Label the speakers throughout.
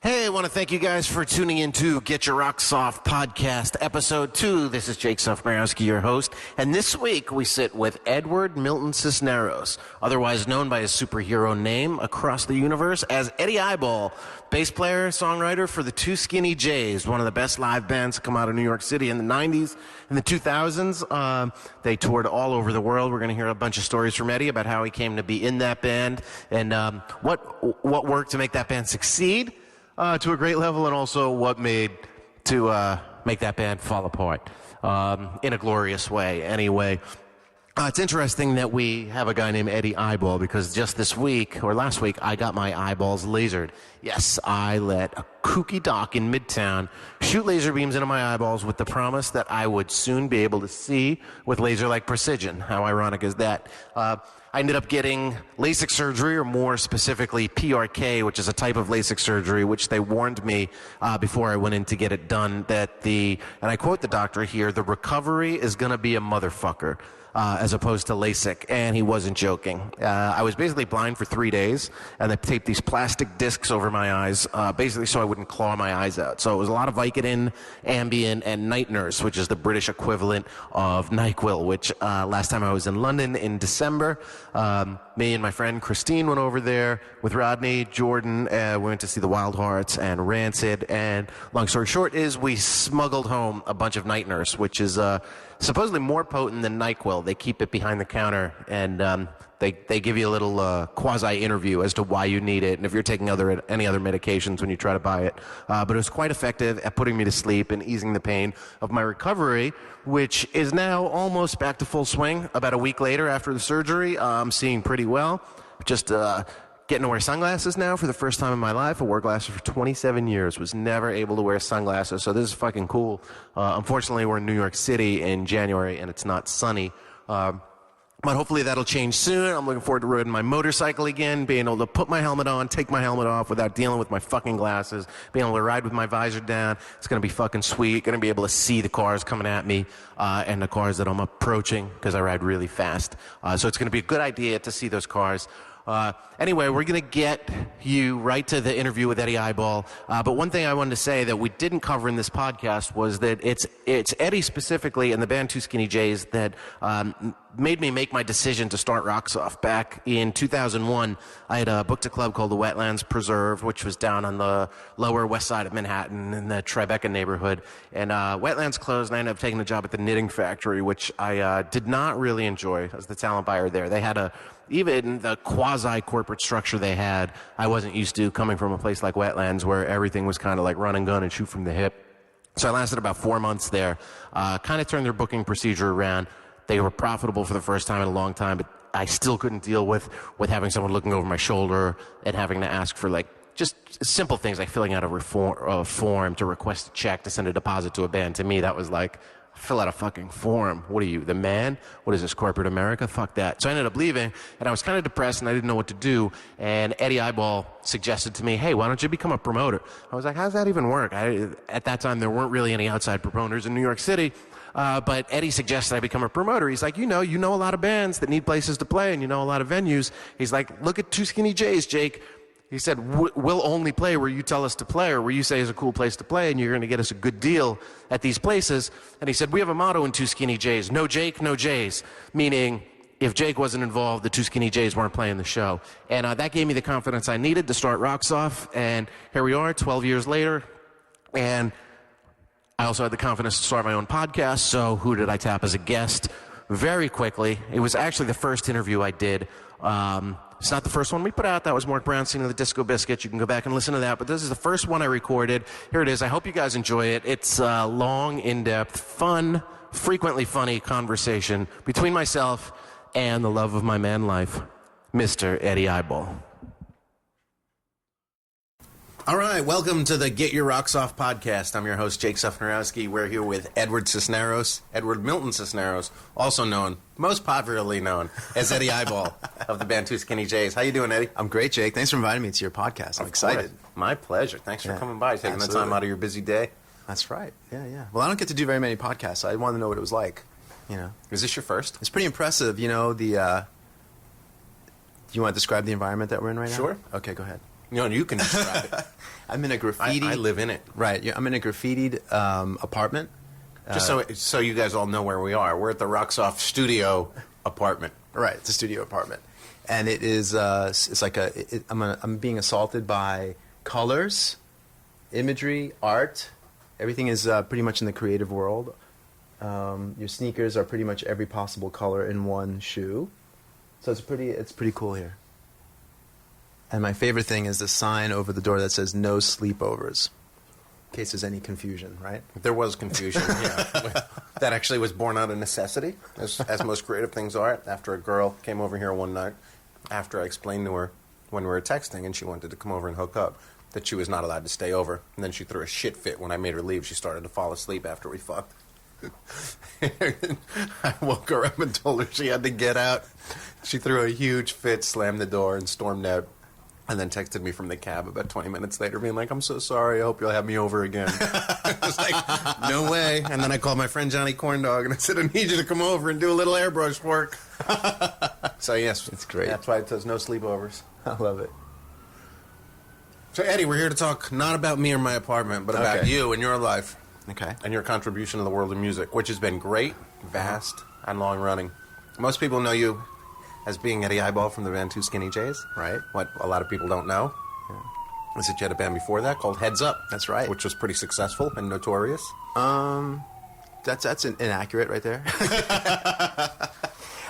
Speaker 1: Hey, I want to thank you guys for tuning in to Get Your Rocks Off podcast, episode 2. This is Jake Szufnarowski, your host. And this week we sit with Edward Milton Cisneros, otherwise known by his superhero name across the universe as Eddie Eyeball, bass player, songwriter for the two SKINNEE Js, one of the best live bands to come out of New York City in the 90s and the 2000s. They toured all over the world. We're going to hear a bunch of stories from Eddie about how he came to be in that band and what worked to make that band succeed. To a great level, and also what made to make that band fall apart in a glorious way. Anyway, it's interesting that we have a guy named Eddie Eyeball because just this week, or last week, I got my eyeballs lasered. Yes, I let a kooky doc in Midtown shoot laser beams into my eyeballs with the promise that I would soon be able to see with laser-like precision. How ironic is that? I ended up getting LASIK surgery, or more specifically PRK, which is a type of LASIK surgery, which they warned me before I went in to get it done, that and I quote the doctor here, the recovery is going to be a motherfucker. As opposed to LASIK, and he wasn't joking. I was basically blind for 3 days, and they taped these plastic discs over my eyes, basically so I wouldn't claw my eyes out. So it was a lot of Vicodin, Ambien, and Night Nurse, which is the British equivalent of NyQuil, which last time I was in London in December, me and my friend Christine went over there with Rodney, Jordan, we went to see the Wild Hearts and Rancid, and long story short is we smuggled home a bunch of Night Nurse, which is supposedly more potent than NyQuil. They keep it behind the counter, and they give you a little quasi-interview as to why you need it, and if you're taking any other medications when you try to buy it. But it was quite effective at putting me to sleep and easing the pain of my recovery, which is now almost back to full swing. About a week later after the surgery, I'm seeing pretty well. Just getting to wear sunglasses now for the first time in my life. I wore glasses for 27 years, was never able to wear sunglasses, so this is fucking cool. Unfortunately, we're in New York City in January, and it's not sunny. But hopefully that'll change soon. I'm looking forward to riding my motorcycle again, being able to put my helmet on, take my helmet off without dealing with my fucking glasses, being able to ride with my visor down. It's going to be fucking sweet. Going to be able to see the cars coming at me and the cars that I'm approaching because I ride really fast. So it's going to be a good idea to see those cars. Anyway, we're going to get you right to the interview with Eddie Eyeball. But one thing I wanted to say that we didn't cover in this podcast was that it's Eddie specifically and the band Two SKINNEE Js that made me make my decision to start Rocks Off. Back in 2001, I had booked a club called the Wetlands Preserve, which was down on the lower west side of Manhattan in the Tribeca neighborhood. And Wetlands closed, and I ended up taking a job at the Knitting Factory, which I did not really enjoy as the talent buyer there. They had even the quasi-corporate structure they had, I wasn't used to coming from a place like Wetlands where everything was kind of like run and gun and shoot from the hip. So I lasted about 4 months there, kind of turned their booking procedure around. They were profitable for the first time in a long time, but I still couldn't deal with having someone looking over my shoulder and having to ask for like just simple things like filling out a form to request a check to send a deposit to a band. To me, that was like, fill out a fucking form. What are you, the man? What is this, corporate America? Fuck that. So I ended up leaving, and I was kind of depressed, and I didn't know what to do. And Eddie Eyeball suggested to me, hey, why don't you become a promoter? I was like, how does that even work? At that time, there weren't really any outside promoters in New York City. But Eddie suggested I become a promoter. He's like, you know a lot of bands that need places to play, and you know a lot of venues. He's like, look at Two SKINNEE Js, Jake. He said, we'll only play where you tell us to play or where you say is a cool place to play, and you're going to get us a good deal at these places. And he said, we have a motto in Two SKINNEE Js, no Jake, no Js, meaning if Jake wasn't involved, the Two SKINNEE Js weren't playing the show. And that gave me the confidence I needed to start Rocks Off, and here we are 12 years later. And I also had the confidence to start my own podcast, so who did I tap as a guest? Very quickly. It was actually the first interview I did. It's not the first one we put out. That was Mark Brownstein of the Disco Biscuits. You can go back and listen to that. But this is the first one I recorded. Here it is. I hope you guys enjoy it. It's a long, in-depth, fun, frequently funny conversation between myself and the love of my man life, Mr. Eddie Eyeball. All right, welcome to the Get Your Rocks Off podcast. I'm your host, Jake Szufnarowski. We're here with Edward Milton Cisneros, also known, most popularly known, as Eddie Eyeball of the band Two SKINNEE Js. How you doing, Eddie?
Speaker 2: I'm great, Jake. Thanks for inviting me to your podcast. I'm excited.
Speaker 1: My pleasure. Thanks for coming by, taking the time out of your busy day.
Speaker 2: That's right. Yeah. Well, I don't get to do very many podcasts, so I wanted to know what it was like.
Speaker 1: Is this your first?
Speaker 2: It's pretty impressive. Do you want to describe the environment that we're in right now?
Speaker 1: Sure.
Speaker 2: Okay, go ahead.
Speaker 1: You can describe it.
Speaker 2: I'm in a graffiti.
Speaker 1: I live in it.
Speaker 2: Right. I'm in a graffitied apartment.
Speaker 1: Just so you guys all know where we are. We're at the Rocks Off studio apartment.
Speaker 2: Right. It's a studio apartment, and it is. It's like I'm being assaulted by colors, imagery, art. Everything is pretty much in the creative world. Your sneakers are pretty much every possible color in one shoe, so it's pretty cool here. And my favorite thing is the sign over the door that says "No sleepovers," in case there's any confusion. Right?
Speaker 1: There was confusion. Yeah, that actually was born out of necessity, as most creative things are. After a girl came over here one night, after I explained to her when we were texting, and she wanted to come over and hook up, that she was not allowed to stay over. And then she threw a shit fit when I made her leave. She started to fall asleep after we fucked. I woke her up and told her she had to get out. She threw a huge fit, slammed the door, and stormed out. And then texted me from the cab about 20 minutes later, being like, "I'm so sorry. I hope you'll have me over again." I was like, "No way." And then I called my friend Johnny Corndog, and I said, "I need you to come over and do a little airbrush work." So, yes.
Speaker 2: It's great.
Speaker 1: That's why it says no sleepovers.
Speaker 2: I love it.
Speaker 1: So, Eddie, we're here to talk not about me or my apartment, but about you and your life.
Speaker 2: Okay.
Speaker 1: And your contribution to the world of music, which has been great, vast, and long-running. Most people know you as being Eddie Eyeball from the band SKINNEE Js.
Speaker 2: Right.
Speaker 1: What a lot of people don't know is that you had a band before that called Heads Up.
Speaker 2: That's right.
Speaker 1: Which was pretty successful and notorious.
Speaker 2: That's inaccurate right there.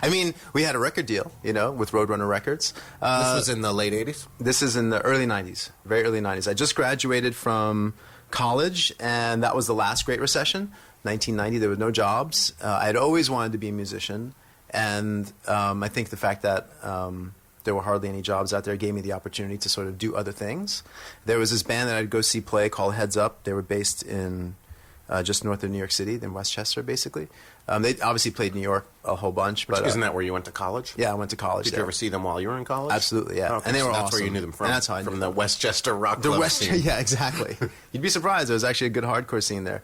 Speaker 2: I mean, we had a record deal, with Roadrunner Records.
Speaker 1: This was in the late 80s?
Speaker 2: This is in the early 90s, very early 90s. I just graduated from college, and that was the last Great Recession, 1990. There were no jobs. I had always wanted to be a musician, and I think the fact that there were hardly any jobs out there gave me the opportunity to sort of do other things. There was this band that I'd go see play called Heads Up. They were based in just north of New York City, in Westchester, basically. They obviously played New York a whole bunch. But
Speaker 1: isn't that where you went to college?
Speaker 2: Yeah, I went to college.
Speaker 1: Did you ever see them while you were in college?
Speaker 2: Absolutely, yeah.
Speaker 1: Okay,
Speaker 2: and they
Speaker 1: so
Speaker 2: were
Speaker 1: that's
Speaker 2: awesome.
Speaker 1: where you knew them from.
Speaker 2: And that's how I knew
Speaker 1: from
Speaker 2: them.
Speaker 1: The Westchester rock club scene.
Speaker 2: Yeah, exactly. You'd be surprised. There was actually a good hardcore scene there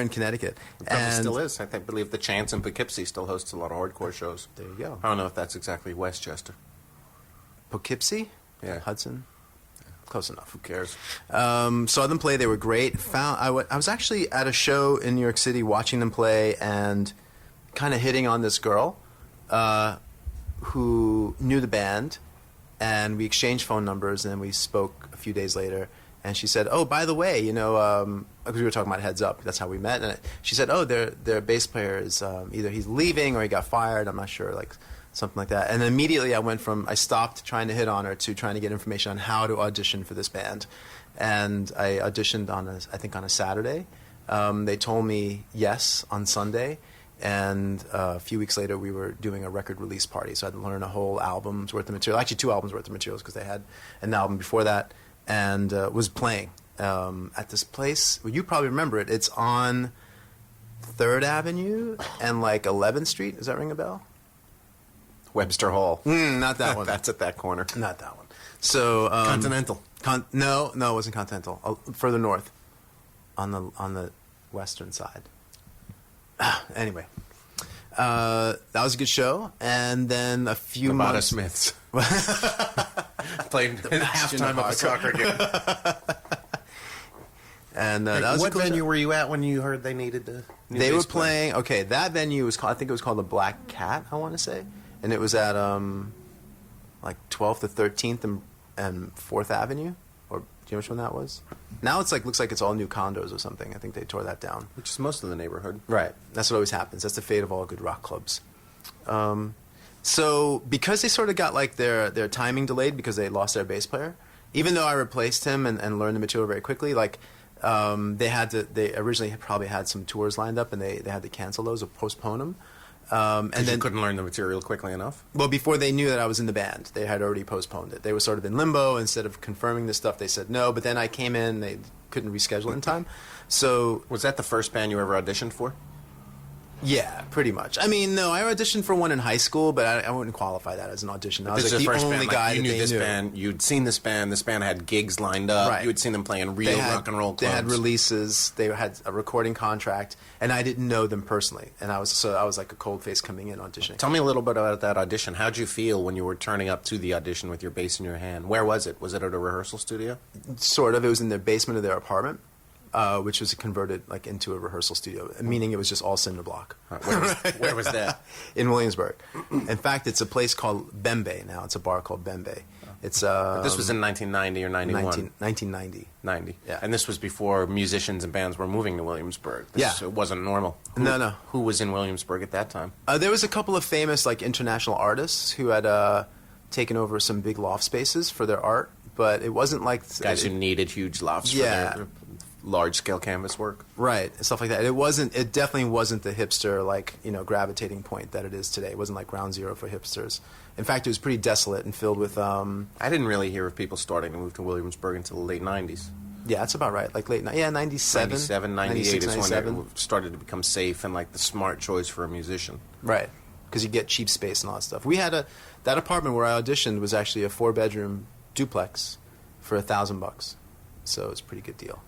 Speaker 2: in Connecticut.
Speaker 1: It probably still is. I believe the Chance in Poughkeepsie still hosts a lot of hardcore shows.
Speaker 2: There you go.
Speaker 1: I don't know if that's exactly Westchester.
Speaker 2: Poughkeepsie?
Speaker 1: Yeah.
Speaker 2: Hudson? Close enough.
Speaker 1: Who cares?
Speaker 2: Saw them play. They were great. I was actually at a show in New York City watching them play and kind of hitting on this girl who knew the band, and we exchanged phone numbers, and then we spoke a few days later, and she said, "Oh, by the way, because we were talking about Heads Up, that's how we met," and she said, "Oh, their bass player is either he's leaving or he got fired, I'm not sure, like something like that." And immediately I stopped trying to hit on her to trying to get information on how to audition for this band, and I auditioned on a Saturday. They told me yes on Sunday. And a few weeks later, we were doing a record release party. So I had to learn a whole album's worth of material. Actually, 2 albums worth of materials because they had an album before that. And was playing at this place. Well, you probably remember it. It's on 3rd Avenue and 11th Street. Does that ring a bell?
Speaker 1: Webster Hall.
Speaker 2: Not that one.
Speaker 1: That's at that corner.
Speaker 2: Not that one. So
Speaker 1: Continental.
Speaker 2: No, it wasn't Continental. Further north, on the western side. Anyway, that was a good show, and then a few
Speaker 1: Nevada
Speaker 2: months.
Speaker 1: Smiths played halftime of a soccer game. And that was
Speaker 2: what
Speaker 1: a cool venue were you at when you heard they needed to?
Speaker 2: They were playing. Okay, that venue was called. I think it was called the Black Cat. I want to say, and it was at 12th to 13th and 4th Avenue. Or do you know which one that was? Now it's looks like it's all new condos or something. I think they tore that down.
Speaker 1: Which is most of the neighborhood.
Speaker 2: Right. That's what always happens. That's the fate of all good rock clubs. So because they sort of got their timing delayed because they lost their bass player, even though I replaced him and learned the material very quickly, they originally probably had some tours lined up and they had to cancel those or postpone them. And then
Speaker 1: you couldn't learn the material quickly enough?
Speaker 2: Well, before they knew that I was in the band, they had already postponed it. They were sort of in limbo. Instead of confirming this stuff, they said no. But then I came in, they couldn't reschedule in time. So
Speaker 1: was that the first band you ever auditioned for?
Speaker 2: Yeah, pretty much. I mean, no, I auditioned for one in high school, but I wouldn't qualify that as an audition. I was
Speaker 1: This
Speaker 2: like
Speaker 1: is
Speaker 2: the
Speaker 1: first
Speaker 2: only
Speaker 1: band.
Speaker 2: guy
Speaker 1: You
Speaker 2: that
Speaker 1: knew
Speaker 2: they
Speaker 1: this
Speaker 2: knew.
Speaker 1: band. You'd seen this band. This band had gigs lined up.
Speaker 2: Right.
Speaker 1: You had seen them playing real rock and roll clubs.
Speaker 2: They had releases. They had a recording contract, and I didn't know them personally. And I was like a cold face coming in auditioning.
Speaker 1: Tell me a little bit about that audition. How'd you feel when you were turning up to the audition with your bass in your hand? Where was it? Was it at a rehearsal studio?
Speaker 2: Sort of. It was in the basement of their apartment, which was converted like into a rehearsal studio, meaning it was just all cinder block.
Speaker 1: Where was that?
Speaker 2: In Williamsburg. In fact, it's a place called Bembe now. It's a bar called Bembe. It's
Speaker 1: This was in 1990 or 91?
Speaker 2: 1990.
Speaker 1: 90.
Speaker 2: Yeah.
Speaker 1: And this was before musicians and bands were moving to Williamsburg. It wasn't normal.
Speaker 2: No.
Speaker 1: Who was in Williamsburg at that time?
Speaker 2: There was a couple of famous like international artists who had taken over some big loft spaces for their art, but it wasn't like
Speaker 1: Guys who needed huge lofts for their large-scale canvas work.
Speaker 2: Right, stuff like that. It definitely wasn't the hipster, like, gravitating point that it is today. It wasn't like ground zero for hipsters. In fact, it was pretty desolate and filled with...
Speaker 1: I didn't really hear of people starting to move to Williamsburg until the late 90s.
Speaker 2: Yeah, that's about right. Like 97.
Speaker 1: 97, 98
Speaker 2: 96,
Speaker 1: is
Speaker 2: 97.
Speaker 1: when it started to become safe and like the smart choice for a musician.
Speaker 2: Right, because you get cheap space and all that stuff. We had that apartment where I auditioned was actually a 4-bedroom duplex for $1,000. So it's a pretty good deal.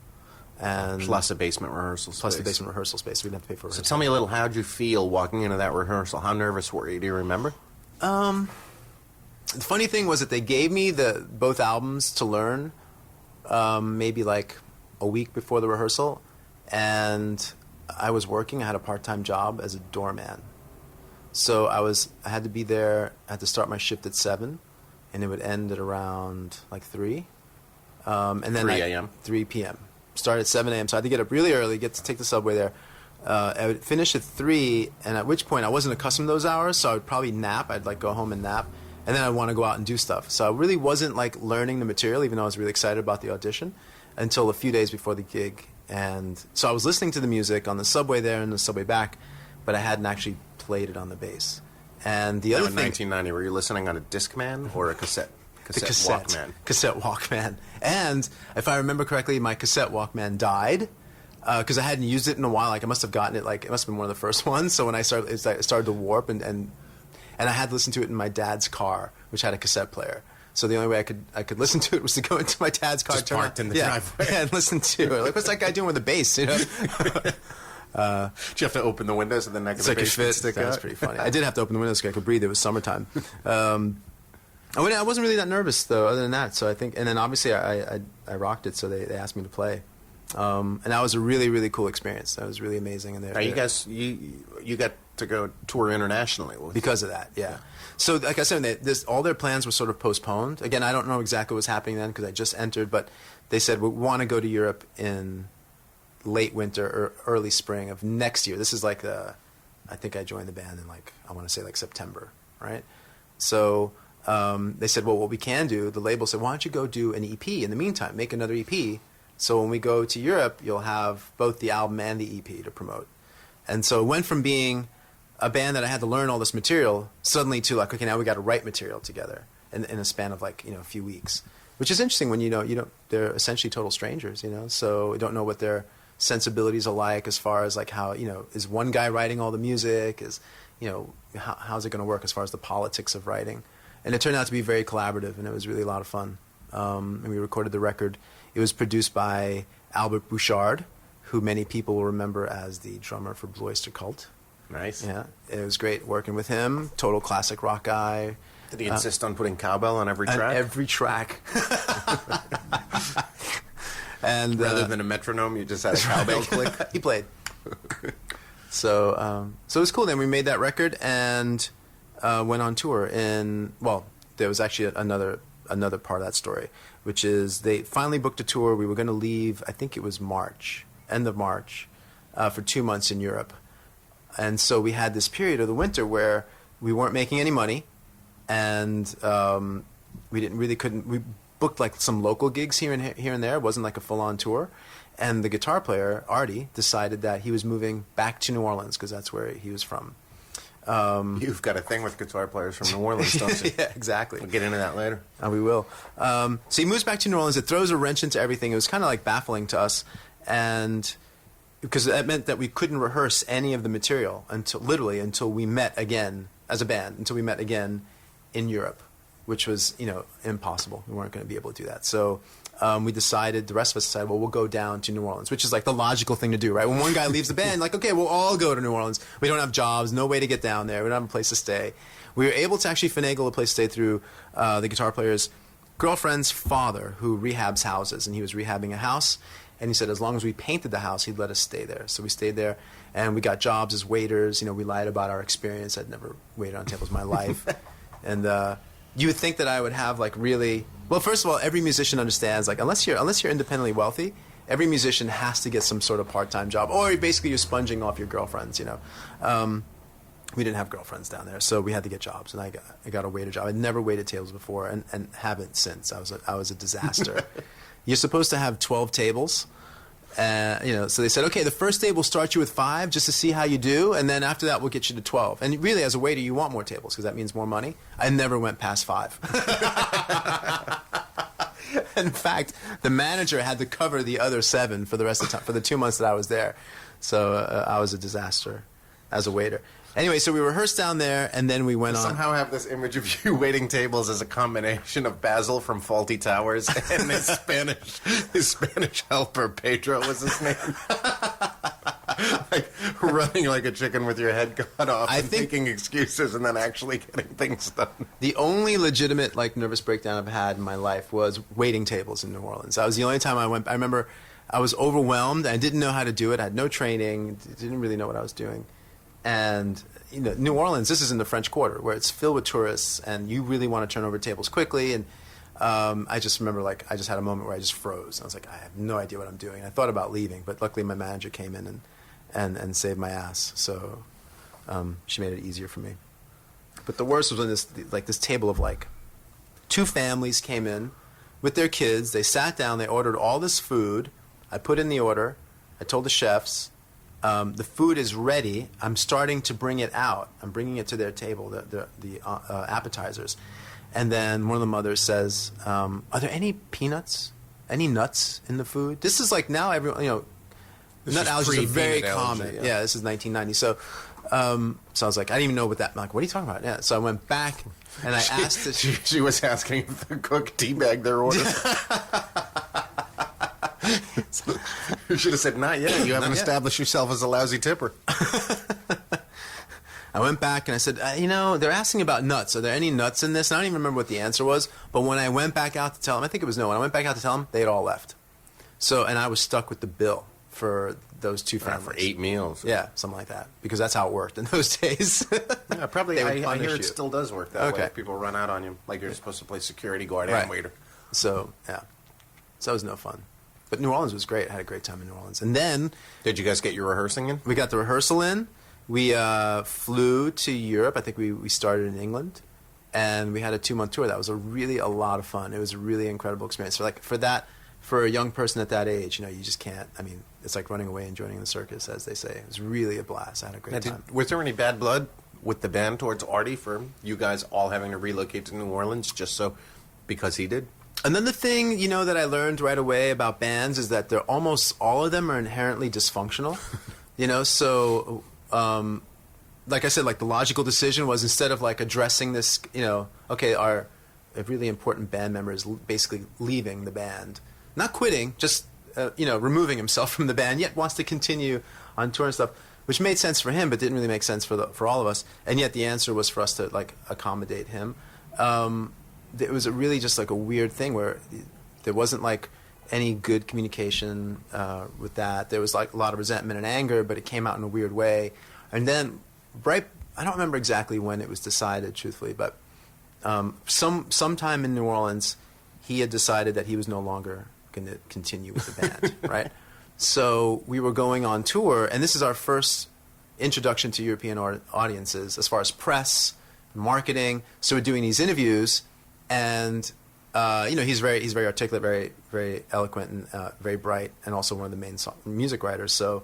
Speaker 2: And
Speaker 1: Plus a basement rehearsal space.
Speaker 2: Plus the basement rehearsal space. We didn't have to pay for rehearsal.
Speaker 1: So tell me a little, how'd you feel walking into that rehearsal? How nervous were you? Do you remember?
Speaker 2: The funny thing was that they gave me both albums to learn maybe like a week before the rehearsal, and I was working. I had a part-time job as a doorman. So I had to be there. I had to start my shift at 7, and it would end at around like 3. And then
Speaker 1: 3 a.m.?
Speaker 2: 3 p.m. Start at 7 a.m. So I had to get up really early, get to take the subway there. I would finish at 3, and at which point I wasn't accustomed to those hours, so I would probably nap. I'd like go home and nap, and then I'd want to go out and do stuff. So I really wasn't like learning the material, even though I was really excited about the audition, until a few days before the gig. And so I was listening to the music on the subway there and the subway back, but I hadn't actually played it on the bass. And the other
Speaker 1: in
Speaker 2: thing,
Speaker 1: 1990, were you listening on a Discman or a cassette? Walkman.
Speaker 2: Cassette Walkman. And if I remember correctly, my cassette Walkman died because I hadn't used it in a while. Like I must have gotten it. Like it must have been one of the first ones. So when it started to warp, and I had to listen to it in my dad's car, which had a cassette player. So the only way I could listen to it was to go into my dad's car,
Speaker 1: Just parked in the driveway,
Speaker 2: and listen to it. Like what's that guy doing with the bass?
Speaker 1: Do you have to open the windows and the neck of the bass can stick out?
Speaker 2: That's pretty funny. I did have to open the windows so I could breathe. It was summertime. I wasn't really that nervous though, other than that. So I think, and then obviously I rocked it. So they asked me to play, and that was a really, really cool experience. That was really amazing. And
Speaker 1: you guys, you got to go tour internationally
Speaker 2: because of that. Yeah. So like I said, all their plans were sort of postponed. Again, I don't know exactly what was happening then because I just entered, but they said we want to go to Europe in late winter or early spring of next year. This is like I think I joined the band in I want to say September, right? So. They said, well, what we can do, the label said, why don't you go do an EP in the meantime, make another EP, so when we go to Europe, you'll have both the album and the EP to promote. And so it went from being a band that I had to learn all this material suddenly to okay, now we got to write material together in a span of a few weeks, which is interesting when they're essentially total strangers, so we don't know what their sensibilities are like as far as how, is one guy writing all the music, is, how's it going to work as far as the politics of writing. And it turned out to be very collaborative, and it was really a lot of fun. And we recorded the record. It was produced by Albert Bouchard, who many people will remember as the drummer for Blue Oyster Cult.
Speaker 1: Nice.
Speaker 2: Yeah, it was great working with him. Total classic rock guy.
Speaker 1: Did he insist on putting cowbell on every track?
Speaker 2: On every track. And
Speaker 1: rather than a metronome, you just had a cowbell click?
Speaker 2: He played. So it was cool. Then we made that record and... went on tour there was actually another part of that story, which is they finally booked a tour. We were going to leave, I think it was end of March, for 2 months in Europe. And so we had this period of the winter where we weren't making any money, and we booked some local gigs here and there. It wasn't a full-on tour. And the guitar player, Artie, decided that he was moving back to New Orleans because that's where he was from.
Speaker 1: You've got a thing with guitar players from New Orleans, don't you?
Speaker 2: Yeah, exactly.
Speaker 1: We'll get into that later.
Speaker 2: We will. So he moves back to New Orleans. It throws a wrench into everything. It was kind of baffling to us. And because that meant that we couldn't rehearse any of the material until we met again as a band, until we met again in Europe, which was, impossible. We weren't going to be able to do that. So we decided, the rest of us decided, well, we'll go down to New Orleans, which is like the logical thing to do, right? When one guy leaves the band, like, okay, we'll all go to New Orleans. We don't have jobs, no way to get down there. We don't have a place to stay. We were able to actually finagle a place to stay through the guitar player's girlfriend's father, who rehabs houses, and he was rehabbing a house. And he said as long as we painted the house, he'd let us stay there. So we stayed there, and we got jobs as waiters. We lied about our experience. I'd never waited on tables in my life. And you would think that I would have well, first of all, every musician understands, unless you're independently wealthy, every musician has to get some sort of part-time job, or basically you're sponging off your girlfriends. We didn't have girlfriends down there, so we had to get jobs, and I got a waiter job. I'd never waited tables before, and haven't since. I was a disaster. You're supposed to have 12 tables. So they said, okay, the first day we'll start you with 5 just to see how you do, and then after that we'll get you to 12. And really, as a waiter, you want more tables because that means more money. I never went past 5. In fact, the manager had to cover the other 7 for the rest of the time, for the 2 months that I was there. So I was a disaster as a waiter. Anyway, so we rehearsed down there, and then we went on.
Speaker 1: Somehow have this image of you waiting tables as a combination of Basil from Faulty Towers and his Spanish helper, Pedro was his name. Running like a chicken with your head cut off, making excuses and then actually getting things done.
Speaker 2: The only legitimate nervous breakdown I've had in my life was waiting tables in New Orleans. That was the only time I went. I remember I was overwhelmed. I didn't know how to do it. I had no training. Didn't really know what I was doing. And New Orleans, this is in the French Quarter, where it's filled with tourists, and you really want to turn over tables quickly. And I just remember, I just had a moment where I just froze. I was like, I have no idea what I'm doing. I thought about leaving, but luckily my manager came in and saved my ass. So she made it easier for me. But the worst was when this table of 2 families came in with their kids. They sat down. They ordered all this food. I put in the order. I told the chefs. The food is ready. I'm starting to bring it out. I'm bringing it to their table, the appetizers. And then one of the mothers says, are there any peanuts, any nuts in the food? This is now everyone, nut allergies are very common. Yeah, this is 1990. So I was like, I didn't even know what that, what are you talking about? Yeah. So I went back and I asked.
Speaker 1: She was asking if the cook teabagged their order. You should have said, not yet. You haven't established yourself as a lousy tipper.
Speaker 2: I went back and I said, they're asking about nuts. Are there any nuts in this? And I don't even remember what the answer was. But when I went back out to tell them, I think it was no. When I went back out to tell them, they had all left. So, and I was stuck with the bill for those 2 families.
Speaker 1: For 8 meals.
Speaker 2: Yeah, something like that. Because that's how it worked in those days.
Speaker 1: Yeah, probably. I hear it still does work that way. People run out on you. You're supposed to play security guard and waiter.
Speaker 2: So, yeah. So it was no fun. But New Orleans was great. I had a great time in New Orleans. And then...
Speaker 1: Did you guys get your rehearsing in?
Speaker 2: We got the rehearsal in. We flew to Europe. I think we started in England. And we had a 2-month tour. That was a lot of fun. It was a really incredible experience. For a young person at that age, you just can't... it's like running away and joining the circus, as they say. It was really a blast. I had a great time.
Speaker 1: Was there any bad blood with the band towards Artie for you guys all having to relocate to New Orleans because he did?
Speaker 2: Another thing, that I learned right away about bands is that almost all of them are inherently dysfunctional. So, like I said, the logical decision was instead of addressing this, okay, a really important band member is basically leaving the band. Not quitting, just, removing himself from the band, yet wants to continue on tour and stuff, which made sense for him, but didn't really make sense for all of us. And yet the answer was for us to, accommodate him. It was really just a weird thing where there wasn't any good communication with that. There was a lot of resentment and anger, but it came out in a weird way. And then I don't remember exactly when it was decided, truthfully, but sometime in New Orleans, he had decided that he was no longer going to continue with the band, right? So we were going on tour, and this is our first introduction to European audiences as far as press, marketing. So we're doing these interviews. And he's very articulate, very very eloquent, and very bright, and also one of the main music writers. So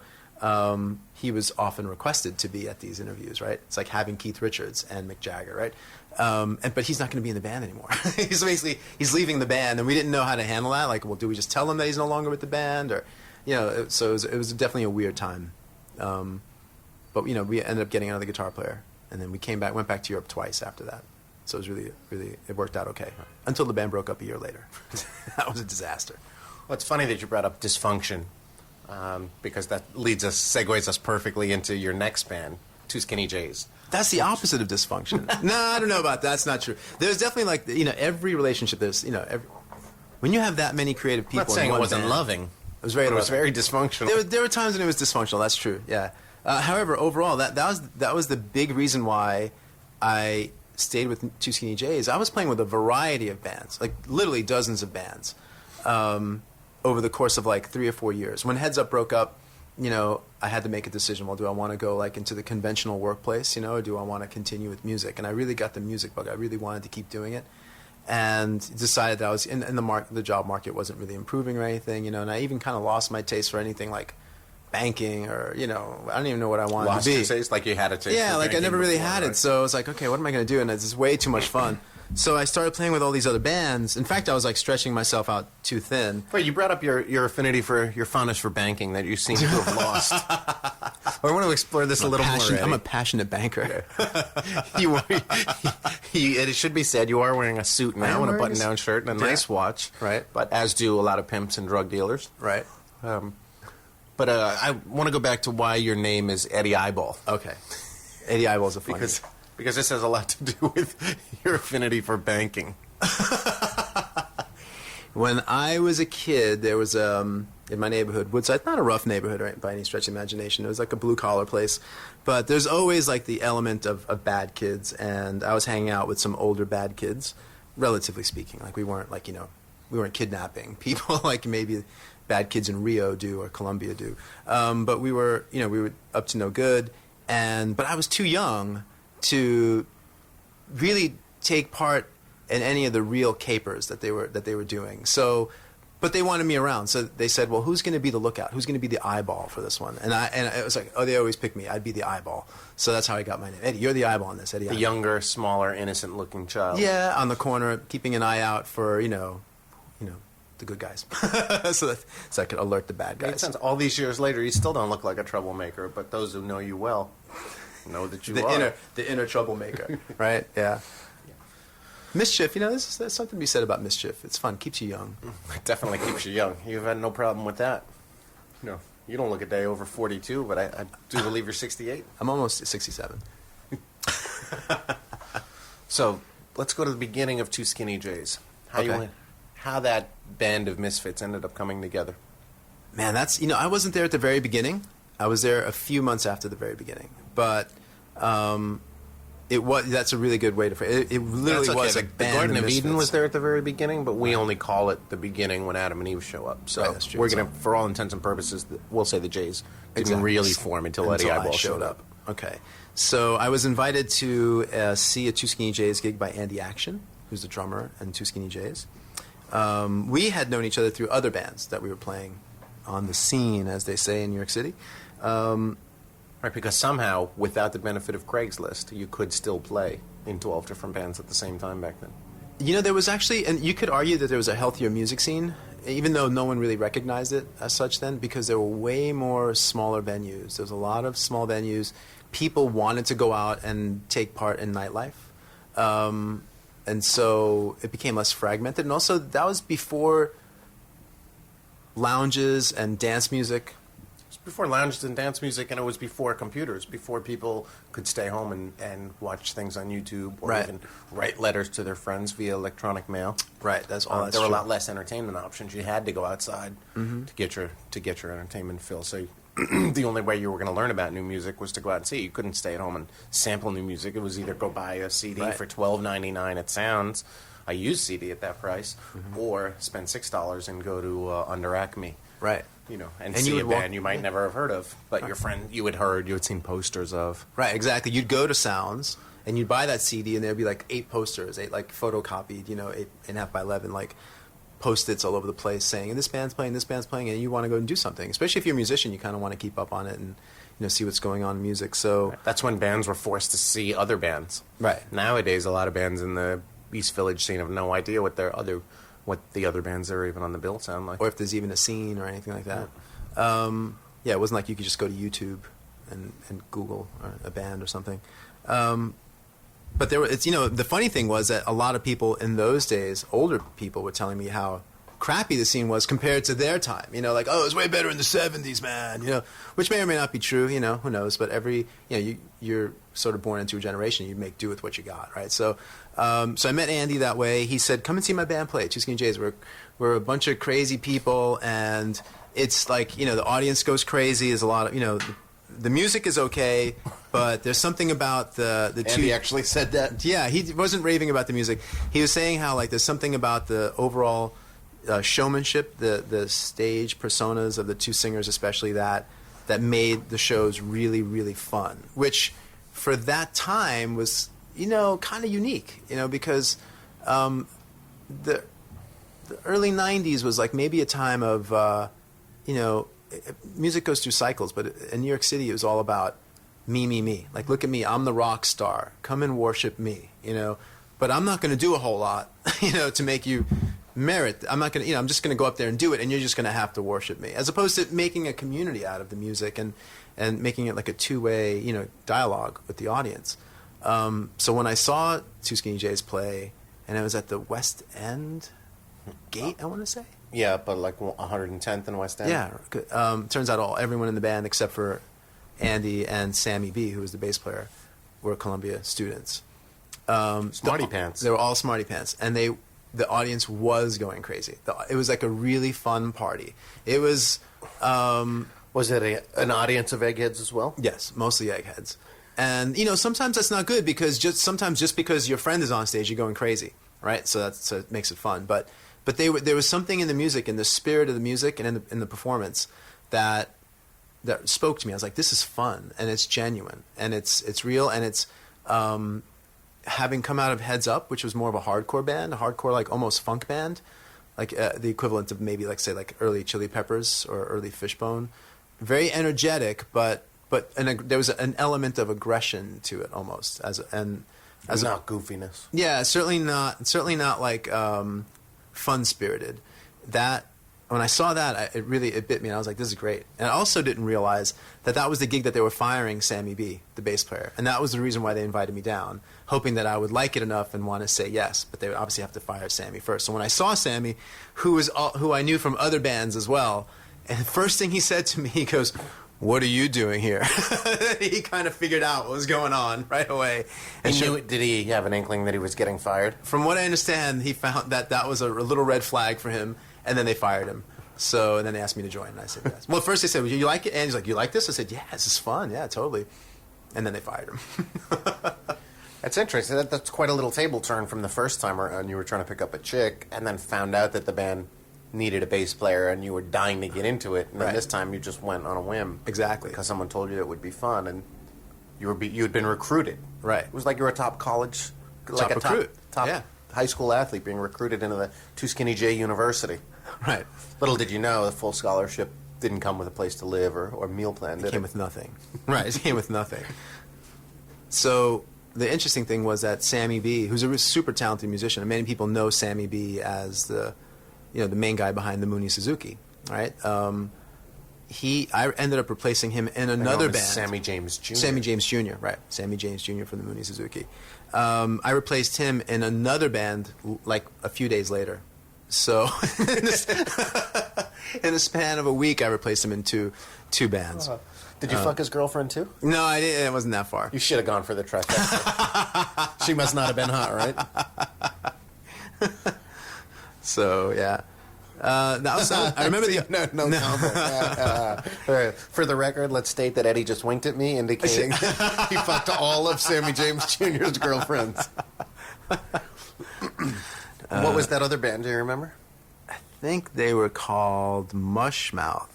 Speaker 2: he was often requested to be at these interviews. Right? It's like having Keith Richards and Mick Jagger, right? But he's not going to be in the band anymore. He's leaving the band, and we didn't know how to handle that. Well, do we just tell him that he's no longer with the band, or So it was definitely a weird time. But we ended up getting another guitar player, and then we went back to Europe twice after that. So it was really, it worked out okay. Until the band broke up a year later. That was a disaster.
Speaker 1: Well, it's funny that you brought up dysfunction, because that segues us perfectly into your next band, SKINNEE Js.
Speaker 2: That's the opposite of dysfunction. No, I don't know about that. That's not true. There's definitely every relationship. When you have that many creative people.
Speaker 1: I'm not saying it wasn't loving.
Speaker 2: It was very.
Speaker 1: It was very dysfunctional.
Speaker 2: There were times when it was dysfunctional. That's true. Yeah. However, overall, that was the big reason why I stayed with SKINNEE Js. I was playing with a variety of bands, like literally dozens of bands, over the course of like 3 or 4 years. When Heads Up broke up, I had to make a decision. Well, do I want to go like into the conventional workplace, or do I want to continue with music? And I really got the music bug. I really wanted to keep doing it, and decided that I was in the job market wasn't really improving or anything, and I even kind of lost my taste for anything like banking or I don't even know what I wanted
Speaker 1: Lost
Speaker 2: to be.
Speaker 1: Your taste, like you had a taste.
Speaker 2: Yeah, like I never really had it. So I was like, okay, what am I going to do? And it's just way too much fun. So I started playing with all these other bands. In fact, I was like stretching myself out too thin.
Speaker 1: Wait, you brought up your affinity for your fondness for banking that you seem to have lost. I want to explore this a little more.
Speaker 2: I'm a passionate banker.
Speaker 1: It should be said you are wearing a suit now and a button-down shirt and a nice watch.
Speaker 2: Right.
Speaker 1: But as do a lot of pimps and drug dealers.
Speaker 2: Right.
Speaker 1: But I want to go back to why your name is Eddie Eyeball.
Speaker 2: Okay. Eddie Eyeball's a funny.
Speaker 1: Because this has a lot to do with your affinity for banking.
Speaker 2: When I was a kid, there was in my neighborhood, Woodside, not a rough neighborhood right, by any stretch of the imagination. It was like a blue-collar place. But there's always like the element of bad kids, and I was hanging out with some older bad kids, relatively speaking. Like we weren't we weren't kidnapping people like maybe bad kids in Rio do or Colombia do. But we were up to no good, but I was too young to really take part in any of the real capers that they were doing. So, but they wanted me around. So they said, well, who's going to be the lookout? Who's going to be the eyeball for this one? And it was like, oh, they always pick me. I'd be the eyeball. So that's how I got my name. Eddie, you're the eyeball in this. Eddie.
Speaker 1: The younger, smaller, innocent-looking child.
Speaker 2: Yeah, on the corner, keeping an eye out for the good guys, so I could alert the bad guys.
Speaker 1: Makes sense. All these years later, you still don't look like a troublemaker, but those who know you well know that you are.
Speaker 2: The inner troublemaker, right? Yeah. Mischief, there's something to be said about mischief. It's fun, keeps you young.
Speaker 1: It definitely keeps you young. You've had no problem with that. No, you don't look a day over 42, but I do believe you're 68.
Speaker 2: I'm almost 67.
Speaker 1: So let's go to the beginning of SKINNEE Js. How that band of misfits ended up coming together.
Speaker 2: Man, that's I wasn't there at the very beginning. I was there a few months after the very beginning, but that's a really good way to phrase it. It literally was a band.
Speaker 1: The Garden of
Speaker 2: Eden
Speaker 1: was there at the very beginning, but we only call it the beginning when Adam and Eve show up. So
Speaker 2: that's true.
Speaker 1: We're going to, for all intents and purposes, we'll say the Js didn't really form until Eddie Eyeball showed up.
Speaker 2: Okay. So I was invited to see a SKINNEE Js gig by Andy Action, who's the drummer in SKINNEE Js. We had known each other through other bands that we were playing on the scene, as they say in New York City.
Speaker 1: Right, because somehow, without the benefit of Craigslist, you could still play in 12 different bands at the same time back then.
Speaker 2: There was actually, and you could argue that there was a healthier music scene, even though no one really recognized it as such then, because there were way more smaller venues. There was a lot of small venues. People wanted to go out and take part in nightlife. And so it became less fragmented. And also, that was before lounges and dance music.
Speaker 1: It was before lounges and dance music, and it was before computers, before people could stay home and watch things on YouTube or even write letters to their friends via electronic mail.
Speaker 2: Right, that's all.
Speaker 1: There were a lot less entertainment options. You had to go outside to get your entertainment fill. So the only way you were going to learn about new music was to go out and see it. You couldn't stay at home and sample new music. It was either go buy a CD for $12.99 at Sounds, a used CD at that price, or spend $6 and go to Under Acme.
Speaker 2: Right.
Speaker 1: And see a band you might never have heard of, but your friend you had seen posters of.
Speaker 2: Right, exactly. You'd go to Sounds, and you'd buy that CD, and there'd be like 8 posters, 8 like photocopied, 8.5 by 11, like Post-its all over the place saying, this band's playing, and you want to go and do something. Especially if you're a musician, you kind of want to keep up on it and see what's going on in music. So
Speaker 1: that's when bands were forced to see other bands.
Speaker 2: Right.
Speaker 1: Nowadays, a lot of bands in the East Village scene have no idea what their other what the other bands that are even on the bill sound like.
Speaker 2: or if there's even a scene or anything like that. Yeah, it wasn't like you could just go to YouTube and Google a band or something. But there were, it's, you know, the funny thing was that a lot of people in those days, older people, were telling me how crappy the scene was compared to their time. You know, like, oh, it was way better in the 70s, man. You know, which may or may not be true. You know, who knows? But you're sort of born into a generation. You make do with what you got, right? So, so I met Andy that way. He said, "Come and see my band play, Two Skinny Js. We're a bunch of crazy people, and it's like, you know, the audience goes crazy. There's a lot of, you know." The music is okay, but there's something about the two.
Speaker 1: Andy actually said that?
Speaker 2: Yeah, he wasn't raving about the music. He was saying how, like, there's something about the overall showmanship, the stage personas of the two singers, especially that made the shows really, really fun. Which, for that time, was, you know, kind of unique. You know, because the early '90s was like maybe a time of, you know. Music goes through cycles, but in New York City, it was all about me, me, me. Like, look at me, I'm the rock star. Come and worship me, you know. But I'm not going to do a whole lot, you know, to make you merit. I'm not going to, you know, I'm just going to go up there and do it, and you're just going to have to worship me. As opposed to making a community out of the music and making it like a two-way, you know, dialogue with the audience. So when I saw Two Skinny Js play, and it was at the West End Gate, I want to say.
Speaker 1: Yeah, but like 110th and West End.
Speaker 2: Yeah. Turns out everyone in the band except for Andy and Sammy B, who was the bass player, were Columbia students.
Speaker 1: Smarty pants.
Speaker 2: They were all smarty pants, and the audience was going crazy. It was like a really fun party. It was.
Speaker 1: Was it an audience of eggheads as well?
Speaker 2: Yes, mostly eggheads. And, you know, sometimes that's not good because sometimes just because your friend is on stage, you're going crazy, right? So it makes it fun, but there was something in the music, in the spirit of the music, and in the performance that spoke to me. I was like, this is fun, and it's genuine, and it's real, and it's having come out of Heads Up, which was more of a hardcore band, a hardcore, like, almost funk band, like the equivalent of maybe, like, say, like early Chili Peppers or early Fishbone. Very energetic, but there was an element of aggression to it almost, as
Speaker 1: not goofiness.
Speaker 2: Yeah, certainly not like. Fun-spirited. That when I saw that, it bit me, and I was like, this is great. And I also didn't realize that was the gig that they were firing Sammy B, the bass player, and that was the reason why they invited me down, hoping that I would like it enough and want to say yes, but they would obviously have to fire Sammy first. So when I saw Sammy, who I knew from other bands as well, and the first thing he said to me, he goes, "What are you doing here?" He kind of figured out what was going on right away. And
Speaker 1: Did he have an inkling that he was getting fired?
Speaker 2: From what I understand, he found that was a little red flag for him, and then they fired him. So, and then they asked me to join, and I said yes. Well, first they said, "Well, you like it?" And he's like, "You like this?" I said, "Yeah, this is fun. Yeah, totally." And then they fired him.
Speaker 1: That's interesting. That's quite a little table turn from the first time around. You were trying to pick up a chick, and then found out that the band needed a bass player, and you were dying to get into it. And then this time, you just went on a whim.
Speaker 2: Exactly.
Speaker 1: Because someone told you it would be fun, and you had been recruited.
Speaker 2: Right.
Speaker 1: It was like you were a top college,
Speaker 2: top recruit.
Speaker 1: Top high school athlete being recruited into the Two Skinny J University.
Speaker 2: Right.
Speaker 1: Little did you know, the full scholarship didn't come with a place to live or meal plan, did it?
Speaker 2: It came with nothing. Right, it came with nothing. So the interesting thing was that Sammy B, who's a super talented musician, and many people know Sammy B as the main guy behind the Mooney Suzuki, right? I ended up replacing him in another band.
Speaker 1: Sammy James Jr.
Speaker 2: Sammy James Jr., right. Sammy James Jr. from the Mooney Suzuki. I replaced him in another band like a few days later. So in the span of a week, I replaced him in two bands.
Speaker 1: Did you fuck his girlfriend too?
Speaker 2: No, I didn't. It wasn't that far.
Speaker 1: You should have gone for the trifecta. She must not have been hot, right?
Speaker 2: So yeah, that was. I remember the
Speaker 1: no. For the record, let's state that Eddie just winked at me, indicating he fucked all of Sammy James Jr.'s girlfriends. What was that other band? Do you remember?
Speaker 2: I think they were called Mushmouth,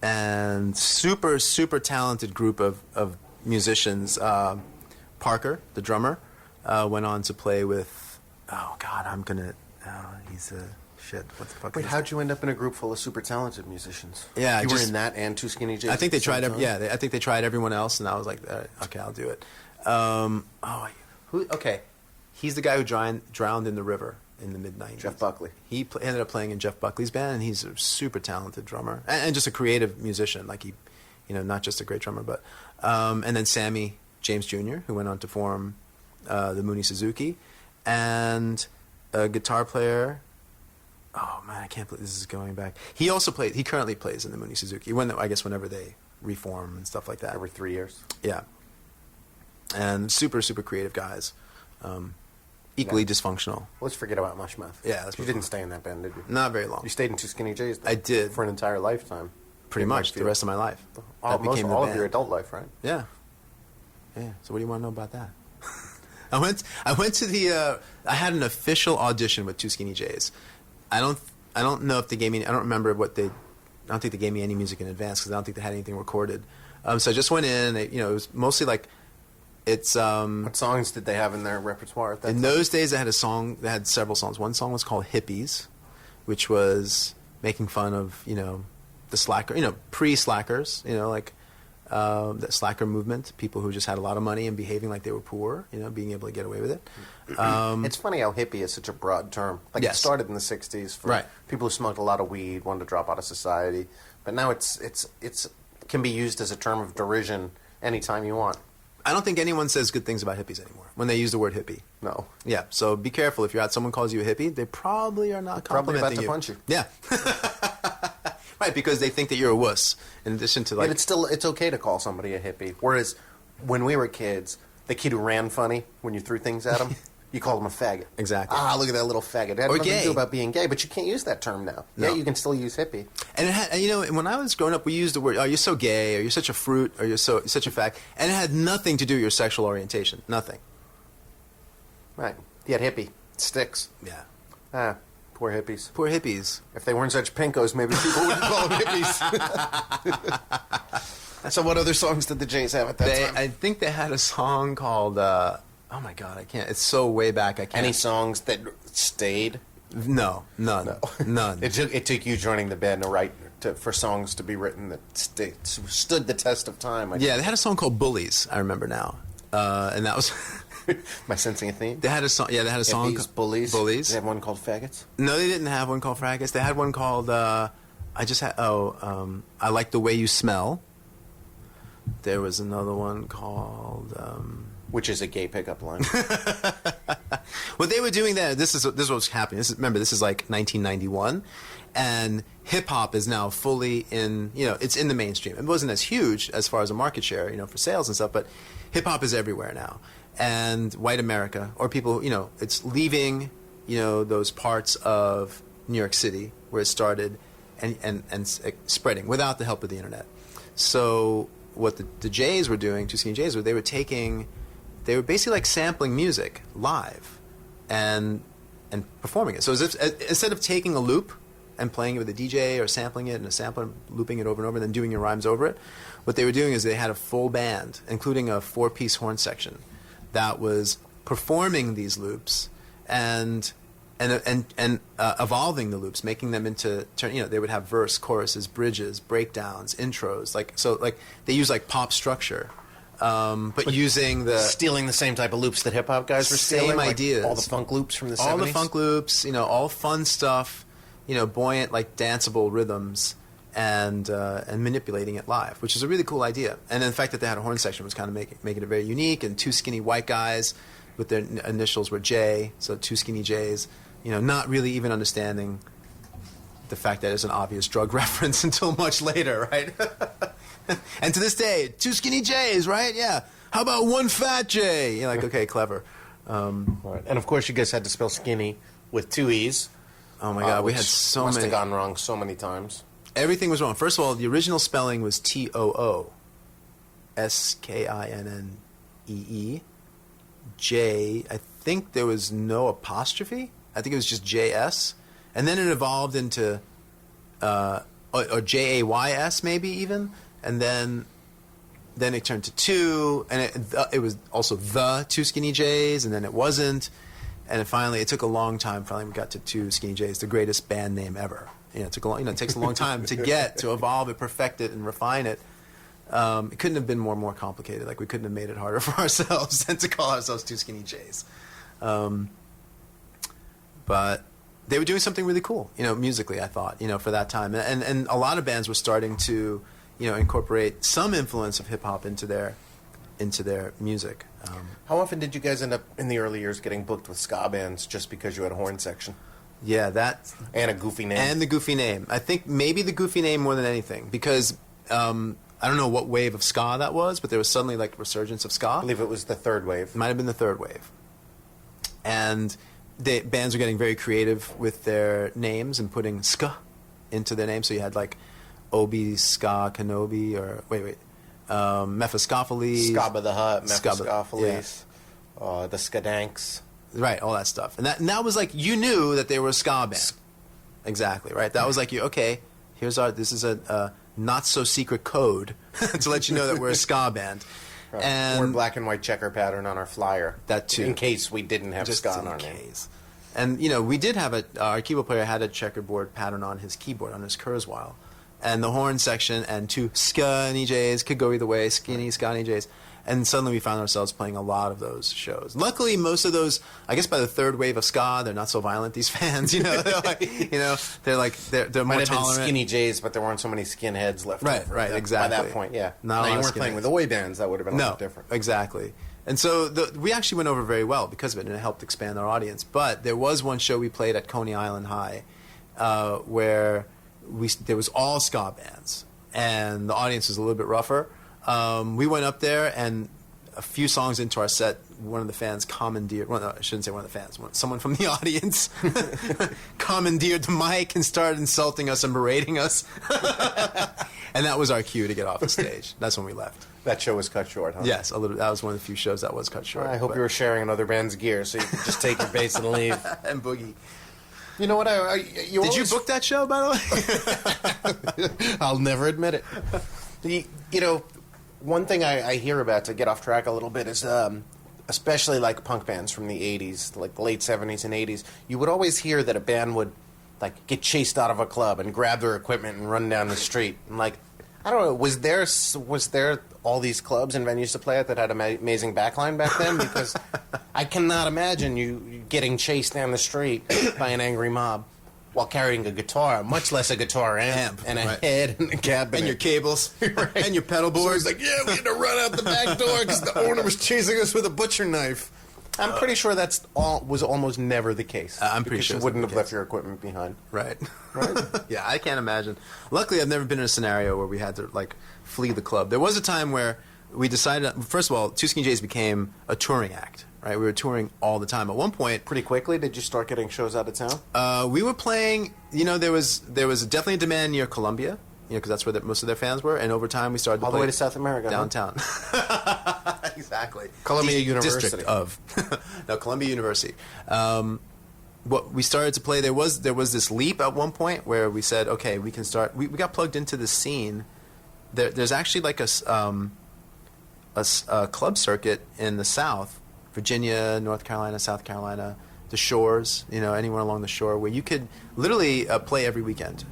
Speaker 2: and super talented group of musicians. Parker, the drummer, went on to play with. Oh God, he's a shit. What the fuck?
Speaker 1: Wait, how'd you end up in a group full of super talented musicians?
Speaker 2: Yeah,
Speaker 1: you were in that and Two Skinny Js.
Speaker 2: I think they tried. I think they tried everyone else, and I was like, okay, I'll do it. Okay, he's the guy who drowned in the river. in the mid-90s.
Speaker 1: Jeff Buckley.
Speaker 2: He ended up playing in Jeff Buckley's band, and he's a super talented drummer and just a creative musician. Like not just a great drummer, but and then Sammy James Jr., who went on to form the Mooney Suzuki, and a guitar player. Oh man, I can't believe this is going back. He currently plays in the Mooney Suzuki. I guess whenever they reform and stuff like that.
Speaker 1: Every 3 years.
Speaker 2: Yeah. And super, super creative guys. Equally dysfunctional.
Speaker 1: Let's forget about Mushmouth.
Speaker 2: Yeah,
Speaker 1: you didn't stay in that band, did you?
Speaker 2: Not very long.
Speaker 1: You stayed in Two Skinny Js. Though,
Speaker 2: I did
Speaker 1: for an entire lifetime.
Speaker 2: Pretty much the rest of my life.
Speaker 1: All of your adult life, right?
Speaker 2: Yeah. Yeah. So what do you want to know about that? I went to the. I had an official audition with Two Skinny Js. I don't know if they gave me. I don't remember what they. I don't think they gave me any music in advance because I don't think they had anything recorded. So I just went in. It was mostly like. It's
Speaker 1: what songs did they have in their repertoire at that time?
Speaker 2: those days they had a song. They had several songs. One song was called "Hippies," which was making fun of the slacker, pre-slackers, like the slacker movement, people who just had a lot of money and behaving like they were poor, being able to get away with it.
Speaker 1: It's funny how hippie is such a broad term. Like
Speaker 2: Yes.
Speaker 1: It started in the '60s for people who smoked a lot of weed, wanted to drop out of society, but now it's can be used as a term of derision anytime you want.
Speaker 2: I don't think anyone says good things about hippies anymore when they use the word hippie.
Speaker 1: No.
Speaker 2: Yeah, so be careful. If someone calls you a hippie, they probably are not complimenting you.
Speaker 1: Probably about to punch you.
Speaker 2: Yeah. Right, because they think that you're a wuss, in addition to like...
Speaker 1: But it's okay to call somebody a hippie. Whereas when we were kids, the kid who ran funny when you threw things at him, you called him a faggot.
Speaker 2: Exactly.
Speaker 1: Ah, look at that little faggot. It had
Speaker 2: Or
Speaker 1: nothing
Speaker 2: gay.
Speaker 1: to do about being gay, but you can't use that term now.
Speaker 2: No.
Speaker 1: Yeah, you can still use hippie.
Speaker 2: And it had, when I was growing up, we used the word, "Oh, you're so gay," or "You're such a fruit," or "You're such a fag," and it had nothing to do with your sexual orientation. Nothing.
Speaker 1: Right. You had hippie. It sticks.
Speaker 2: Yeah.
Speaker 1: Ah, poor hippies.
Speaker 2: Poor hippies.
Speaker 1: If they weren't such pinkos, maybe people wouldn't call them hippies. So what other songs did the Jays have at that time?
Speaker 2: I think they had a song called. Oh my God, I can't. It's so way back. I can't.
Speaker 1: Any songs that stayed?
Speaker 2: No, none.
Speaker 1: No.
Speaker 2: None.
Speaker 1: It took you joining the band for songs to be written that stood the test of time.
Speaker 2: Yeah, they had a song called "Bullies." I remember now, and that was.
Speaker 1: Am I sensing a theme?
Speaker 2: They had a song. Yeah, they had a song.
Speaker 1: Hippies, bullies.
Speaker 2: Bullies.
Speaker 1: They have one called Faggots.
Speaker 2: No, they didn't have one called Fracas. They had one called. I like the way you smell. There was another one called.
Speaker 1: Which is a gay pickup line.
Speaker 2: What they were doing there, this is what was happening. Remember, this is like 1991, and hip hop is now fully in. It's in the mainstream. It wasn't as huge as far as a market share, for sales and stuff, but hip hop is everywhere now. And white America, or people, it's leaving, those parts of New York City where it started, and spreading without the help of the internet. So what the Jays were doing, Two Skinny Jays, they were basically like sampling music live and performing it. So as if, instead of taking a loop and playing it with a DJ or sampling it and a sampler, looping it over and over and then doing your rhymes over it, what they were doing is they had a full band, including a 4-piece horn section, that was performing these loops and evolving the loops, making them into they would have verse, choruses, bridges, breakdowns, intros, they use like pop structure. But using
Speaker 1: stealing the same type of loops that hip hop guys were stealing,
Speaker 2: same
Speaker 1: like
Speaker 2: ideas,
Speaker 1: all the funk loops from the 70s.
Speaker 2: All the funk loops, all fun stuff, buoyant like danceable rhythms, and manipulating it live, which is a really cool idea. And then the fact that they had a horn section was kind of making it very unique. And two skinny white guys with their initials were J, so Two Skinny Js. Not really even understanding the fact that it's an obvious drug reference until much later, right? And to this day, Two Skinny Js, right? Yeah. How about One Fat J? You're like, okay, clever.
Speaker 1: Right. And of course, you guys had to spell skinny with 2 E's.
Speaker 2: Oh my God, we had so many.
Speaker 1: Must have gone wrong so many times.
Speaker 2: Everything was wrong. First of all, the original spelling was Too, Skinnee. J. I think there was no apostrophe. I think it was just JS, and then it evolved into or JAYS maybe even, and then it turned to two, and it was also the Two Skinny Js, and then it wasn't, and it took a long time. Finally, we got to Two Skinny Js, the greatest band name ever. It took it takes a long time to evolve it, perfect it, and refine it. It couldn't have been more complicated. Like we couldn't have made it harder for ourselves than to call ourselves Two Skinny Js. but they were doing something really cool, musically, I thought, for that time. And a lot of bands were starting to, incorporate some influence of hip-hop into their music.
Speaker 1: How often did you guys end up in the early years getting booked with ska bands just because you had a horn section?
Speaker 2: Yeah, that...
Speaker 1: And a goofy name.
Speaker 2: And the goofy name. I think maybe the goofy name more than anything, because I don't know what wave of ska that was, but there was suddenly like resurgence of ska.
Speaker 1: I believe it was the third wave.
Speaker 2: It might have been the third wave. And bands were getting very creative with their names and putting ska into their names. So you had like Obi Ska Kenobi, or Mephistopheles.
Speaker 1: Scabba the Hutt, Mephistopheles, the Skadanks.
Speaker 2: Right, all that stuff. And that was like, you knew that they were a ska band. Exactly, right? That was like, this is a not-so-secret code to let you know that we're a ska band.
Speaker 1: Right.
Speaker 2: And
Speaker 1: we're black and white checker pattern on our flyer.
Speaker 2: That too.
Speaker 1: In case we didn't have
Speaker 2: Just
Speaker 1: ska on
Speaker 2: in
Speaker 1: our
Speaker 2: case. And, we did have our keyboard player had a checkerboard pattern on his keyboard, on his Kurzweil. And the horn section and two SKINNEE Js could go either way, SKINNEE Js. And suddenly we found ourselves playing a lot of those shows. Luckily, most of those, I guess by the third wave of ska, they're not so violent, these fans, They're like, they're more
Speaker 1: Might have
Speaker 2: tolerant.
Speaker 1: been SKINNEE Js, but there weren't so many skinheads left
Speaker 2: Right,
Speaker 1: over.
Speaker 2: right, exactly.
Speaker 1: By that point, yeah.
Speaker 2: Not a
Speaker 1: now,
Speaker 2: lot
Speaker 1: you
Speaker 2: of
Speaker 1: weren't playing
Speaker 2: skinheads.
Speaker 1: with the oi bands. That would have been a lot different.
Speaker 2: Exactly. And so we actually went over very well because of it, and it helped expand our audience. But there was one show we played at Coney Island High where there was all ska bands, and the audience was a little bit rougher. We went up there, and a few songs into our set, one of the fans commandeered, well, no, I shouldn't say one of the fans, someone from the audience commandeered the mic and started insulting us and berating us. And that was our cue to get off the stage. That's when we left.
Speaker 1: That show was cut short, huh?
Speaker 2: Yes, a little. That was one of the few shows that was cut short.
Speaker 1: I hope you were sharing another band's gear so you could just take your bass and leave.
Speaker 2: And boogie.
Speaker 1: You know what?
Speaker 2: Did you book that show, by the way?
Speaker 1: I'll never admit it. One thing I hear about, to get off track a little bit, is especially like punk bands from the 80s, like the late 70s and 80s, you would always hear that a band would like get chased out of a club and grab their equipment and run down the street. And like, I don't know, was there all these clubs and venues to play at that had amazing backline back then? Because I cannot imagine you getting chased down the street by an angry mob while carrying a guitar, much less a guitar amp and a head and a cabinet.
Speaker 2: And your cables. And your pedal boards.
Speaker 1: So like, yeah, we had to run out the back door because the owner was chasing us with a butcher knife. I'm pretty sure was almost never the case.
Speaker 2: I'm pretty sure
Speaker 1: you wouldn't have left your equipment behind.
Speaker 2: Right. Yeah, I can't imagine. Luckily, I've never been in a scenario where we had to like flee the club. There was a time where we decided, first of all, SKINNEE Js became a touring act. Right, we were touring all the time. At one point,
Speaker 1: pretty quickly, did you start getting shows out of town?
Speaker 2: We were playing. There was definitely a demand near Columbia, because that's where most of their fans were. And over time, we started to
Speaker 1: all
Speaker 2: play
Speaker 1: the way to South America,
Speaker 2: downtown. Exactly.
Speaker 1: Columbia University.
Speaker 2: District of no, Columbia University. What we started to play, there was this leap at one point where we said, okay, we can start. We got plugged into the scene. There's actually like a club circuit in the South. Virginia, North Carolina, South Carolina, the shores, anywhere along the shore, where you could literally play every weekend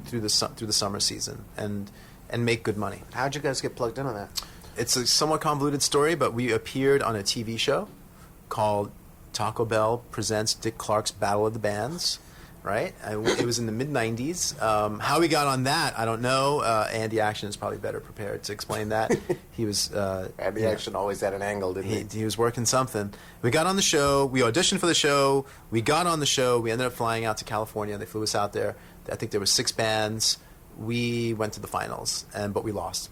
Speaker 2: through the summer season and make good money.
Speaker 1: How'd you guys get plugged into that?
Speaker 2: It's a somewhat convoluted story, but we appeared on a TV show called Taco Bell Presents Dick Clark's Battle of the Bands. Right? It was in the mid-'90s. How we got on that, I don't know. Andy Action is probably better prepared to explain that. He was...
Speaker 1: Andy Action always had an angle, didn't he?
Speaker 2: He was working something. We got on the show. We auditioned for the show. We got on the show. We ended up flying out to California. They flew us out there. I think there were 6 bands. We went to the finals, but we lost.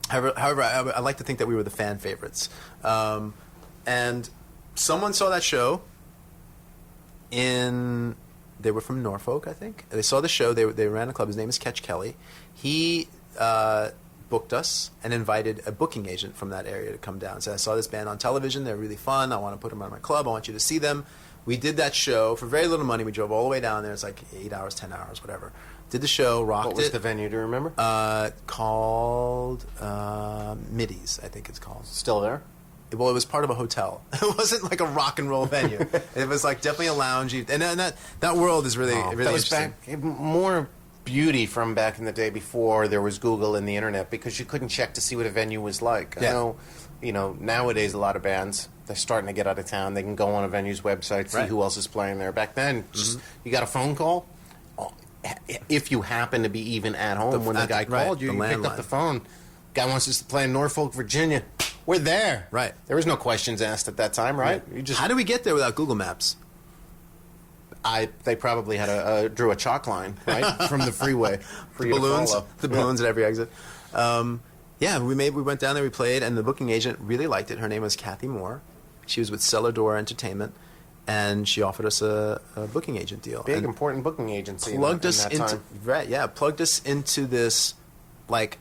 Speaker 2: However, I like to think that we were the fan favorites. And someone saw that show They were from Norfolk, I think. They saw the show. They ran a club. His name is Catch Kelly. He booked us and invited a booking agent from that area to come down. So I saw this band on television. They're really fun. I want to put them on my club. I want you to see them. We did that show for very little money. We drove all the way down there. It's like 8 hours, 10 hours, whatever. Did the show, rocked it.
Speaker 1: What was the venue, do you remember?
Speaker 2: Called Middies, I think it's called.
Speaker 1: Still there?
Speaker 2: Well, it was part of a hotel. It wasn't like a rock and roll venue. It was like definitely a loungy, and that world is really
Speaker 1: that was
Speaker 2: interesting.
Speaker 1: back more beauty from back in the day before there was Google and the internet, because you couldn't check to see what a venue was like.
Speaker 2: Yeah.
Speaker 1: I know, nowadays a lot of bands, they're starting to get out of town. They can go on a venue's website, see who else is playing there. Back then, just, you got a phone call. If you happen to be even at home when the guy called you, you picked up the phone. Guy wants us to play in Norfolk, Virginia. We're there.
Speaker 2: Right.
Speaker 1: There was no questions asked at that time, right? You just
Speaker 2: How do we get there without Google Maps?
Speaker 1: They probably had drew a chalk line, right, from the freeway for you
Speaker 2: Balloons,
Speaker 1: to follow.
Speaker 2: the balloons at every exit. We went down there, we played, and the booking agent really liked it. Her name was Kathy Moore. She was with Cellar Door Entertainment, and she offered us a booking agent deal.
Speaker 1: Big,
Speaker 2: and
Speaker 1: important booking agency.
Speaker 2: Plugged
Speaker 1: in
Speaker 2: us
Speaker 1: that
Speaker 2: into
Speaker 1: time.
Speaker 2: plugged us into this plug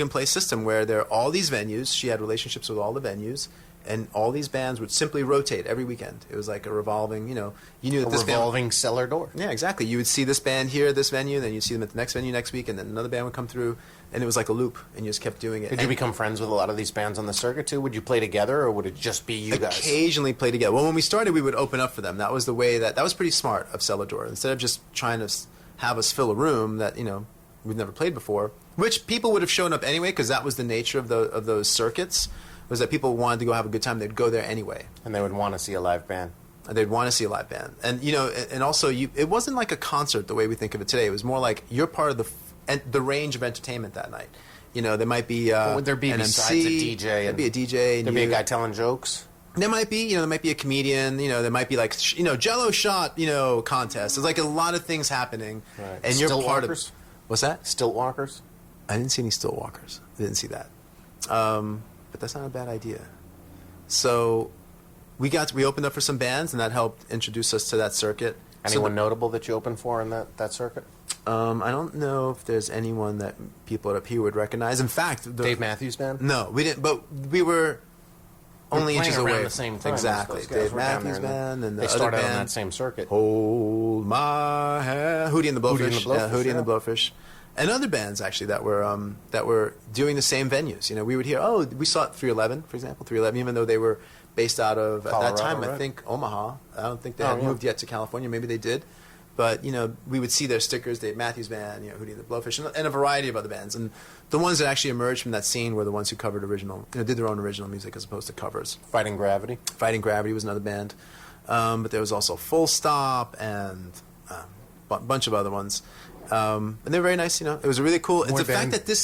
Speaker 2: and play system where there are all these venues. She had relationships with all the venues, and all these bands would simply rotate every weekend. It was like a revolving, you knew that this
Speaker 1: revolving cellar door.
Speaker 2: Yeah, exactly. You would see this band here, this venue, then you'd see them at the next venue next week, and then another band would come through, and it was like a loop, and you just kept doing it.
Speaker 1: Did you become friends with a lot of these bands on the circuit too? Would you play together, or would it just be you guys?
Speaker 2: Occasionally play together. Well, when we started, we would open up for them. That was the way that was pretty smart of Cellar Door. Instead of just trying to have us fill a room that we'd never played before, which people would have shown up anyway, because that was the nature of those circuits. Was that people wanted to go have a good time, they'd go there anyway.
Speaker 1: And they would want to see a live band.
Speaker 2: They'd want to see a live band. And, and also, it wasn't like a concert the way we think of it today. It was more like you're part of the range of entertainment that night. There might be
Speaker 1: would there be
Speaker 2: an
Speaker 1: besides
Speaker 2: MC,
Speaker 1: a DJ?
Speaker 2: There'd be a DJ.
Speaker 1: There'd be a guy telling jokes?
Speaker 2: There might be, there might be a comedian. There might be like, Jello shot, contest. There's like a lot of things happening.
Speaker 1: Right.
Speaker 2: And you're part of it. What's that?
Speaker 1: Stilt walkers?
Speaker 2: I didn't see any stilt walkers. I didn't see that. But that's not a bad idea. So we opened up for some bands, and that helped introduce us to that circuit.
Speaker 1: Anyone notable that you opened for in that circuit?
Speaker 2: I don't know if there's anyone that people up here would recognize. In fact,
Speaker 1: Dave Matthews Band?
Speaker 2: No, we didn't. But we were only inches
Speaker 1: around
Speaker 2: away.
Speaker 1: The same time.
Speaker 2: Exactly. Dave Matthews Band and the
Speaker 1: they
Speaker 2: other
Speaker 1: started
Speaker 2: band
Speaker 1: on that same circuit.
Speaker 2: Hold my hand, Hootie and the Blowfish. Hootie
Speaker 1: yeah.
Speaker 2: and the Blowfish. And other bands actually that were doing the same venues. We would hear, we saw it 311, for example, 311, even though they were based out of
Speaker 1: Colorado,
Speaker 2: at that time,
Speaker 1: right?
Speaker 2: I think Omaha. I don't think they had moved yet to California. Maybe they did, but we would see their stickers, Dave Matthews Band, Hootie and the Blowfish, and a variety of other bands. And the ones that actually emerged from that scene were the ones who covered original, did their own original music as opposed to covers.
Speaker 1: Fighting Gravity.
Speaker 2: Fighting Gravity was another band, but there was also Full Stop and a bunch of other ones. And they're very nice, It was really cool. It's the fact that this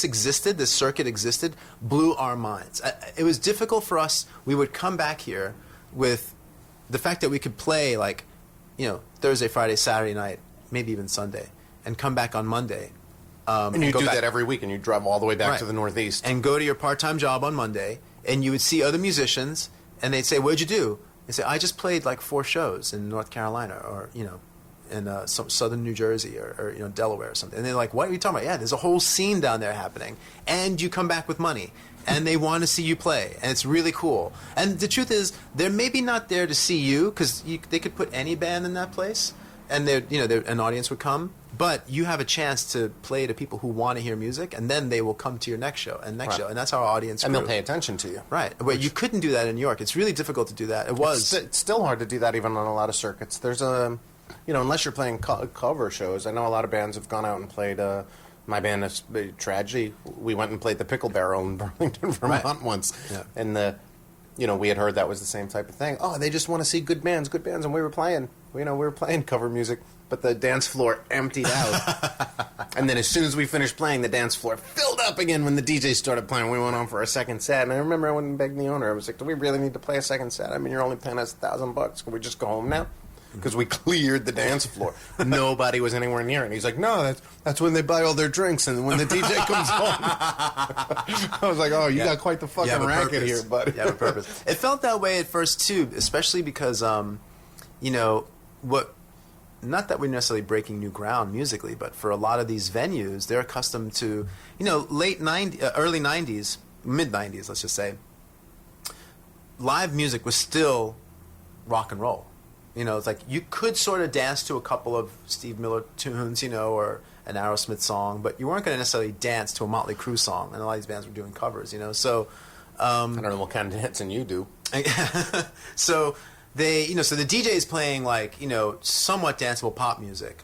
Speaker 2: circuit existed, blew our minds. It was difficult for us. We would come back here with the fact that we could play Thursday, Friday, Saturday night, maybe even Sunday, and come back on Monday.
Speaker 1: And you do that every week, and you drive all the way back to the Northeast.
Speaker 2: And go to your part-time job on Monday, and you would see other musicians, and they'd say, "What'd you do?" They'd say, "I just played like 4 shows in North Carolina, or in some southern New Jersey or Delaware or something." And they're like, "What are you talking about?" "Yeah, there's a whole scene down there happening, and you come back with money, and they want to see you play, and it's really cool." And the truth is, they're maybe not there to see you, because they could put any band in that place, and an audience would come. But you have a chance to play to people who want to hear music, and then they will come to your next show and next show, and that's how our audience grew.
Speaker 1: And they'll pay attention to you.
Speaker 2: Right. Well, you couldn't do that in New York. It's really difficult to do that. It was.
Speaker 1: It's still hard to do that even on a lot of circuits. There's unless you're playing cover shows. I know a lot of bands have gone out and played. My band is Tragedy. We went and played the Pickle Barrel in Burlington, Vermont once, and we had heard that was the same type of thing. Oh, they just want to see good bands, and we were playing. We were playing cover music, but the dance floor emptied out. And then as soon as we finished playing, the dance floor filled up again when the DJ started playing. We went on for a second set, and I remember I went and begged the owner. I was like, "Do we really need to play a second set? I mean, you're only paying us $1,000. Can we just go home now?" Because we cleared the dance floor. Nobody was anywhere near it. And he's like, "No, that's when they buy all their drinks and when the DJ comes home." I was like, "Oh, you got quite the fucking racket here, buddy."
Speaker 2: You have a purpose. It felt that way at first, too, especially because, not that we're necessarily breaking new ground musically, but for a lot of these venues, they're accustomed to, early 90s, mid 90s, let's just say, live music was still rock and roll. It's like you could sort of dance to a couple of Steve Miller tunes, or an Aerosmith song, but you weren't going to necessarily dance to a Motley Crue song, and a lot of these bands were doing covers, so...
Speaker 1: I don't know what kind of dancing you do.
Speaker 2: So... so the DJ is playing somewhat danceable pop music,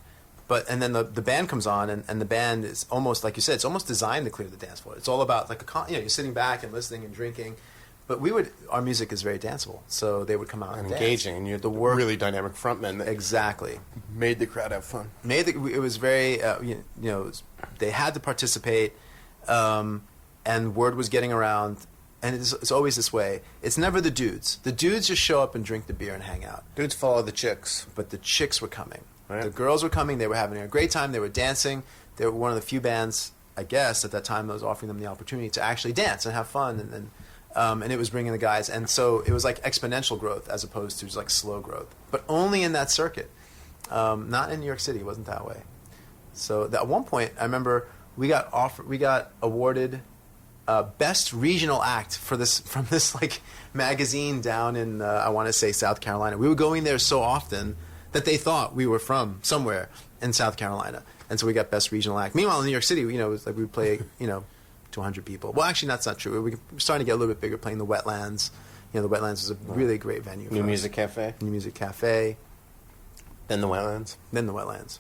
Speaker 2: and then the band comes on, and the band is almost, like you said, it's almost designed to clear the dance floor. It's all about like you're sitting back and listening and drinking. But our music is very danceable, so they would come out and
Speaker 1: engaging,
Speaker 2: dance.
Speaker 1: and you're the really dynamic frontman that
Speaker 2: exactly
Speaker 1: made the crowd have fun.
Speaker 2: It was very, they had to participate, and word was getting around, and it's always this way. It's never the dudes. The dudes just show up and drink the beer and hang out.
Speaker 1: Dudes follow the chicks.
Speaker 2: But the chicks were coming.
Speaker 1: Right.
Speaker 2: The girls were coming. They were having a great time. They were dancing. They were one of the few bands, I guess, at that time that was offering them the opportunity to actually dance and have fun, and it was bringing the guys. And so it was like exponential growth as opposed to just like slow growth. But only in that circuit. Not in New York City. It wasn't that way. So at one point, I remember we got awarded best regional act from this like magazine down in I want to say South Carolina. We were going there so often that they thought we were from somewhere in South Carolina, and so we got best regional act. Meanwhile, in New York City, it was like we would play to 100 people. Well, actually, that's not true. We were starting to get a little bit bigger, playing the Wetlands. The Wetlands was a really great venue.
Speaker 1: New Music Cafe.
Speaker 2: New Music Cafe.
Speaker 1: Then the Wetlands.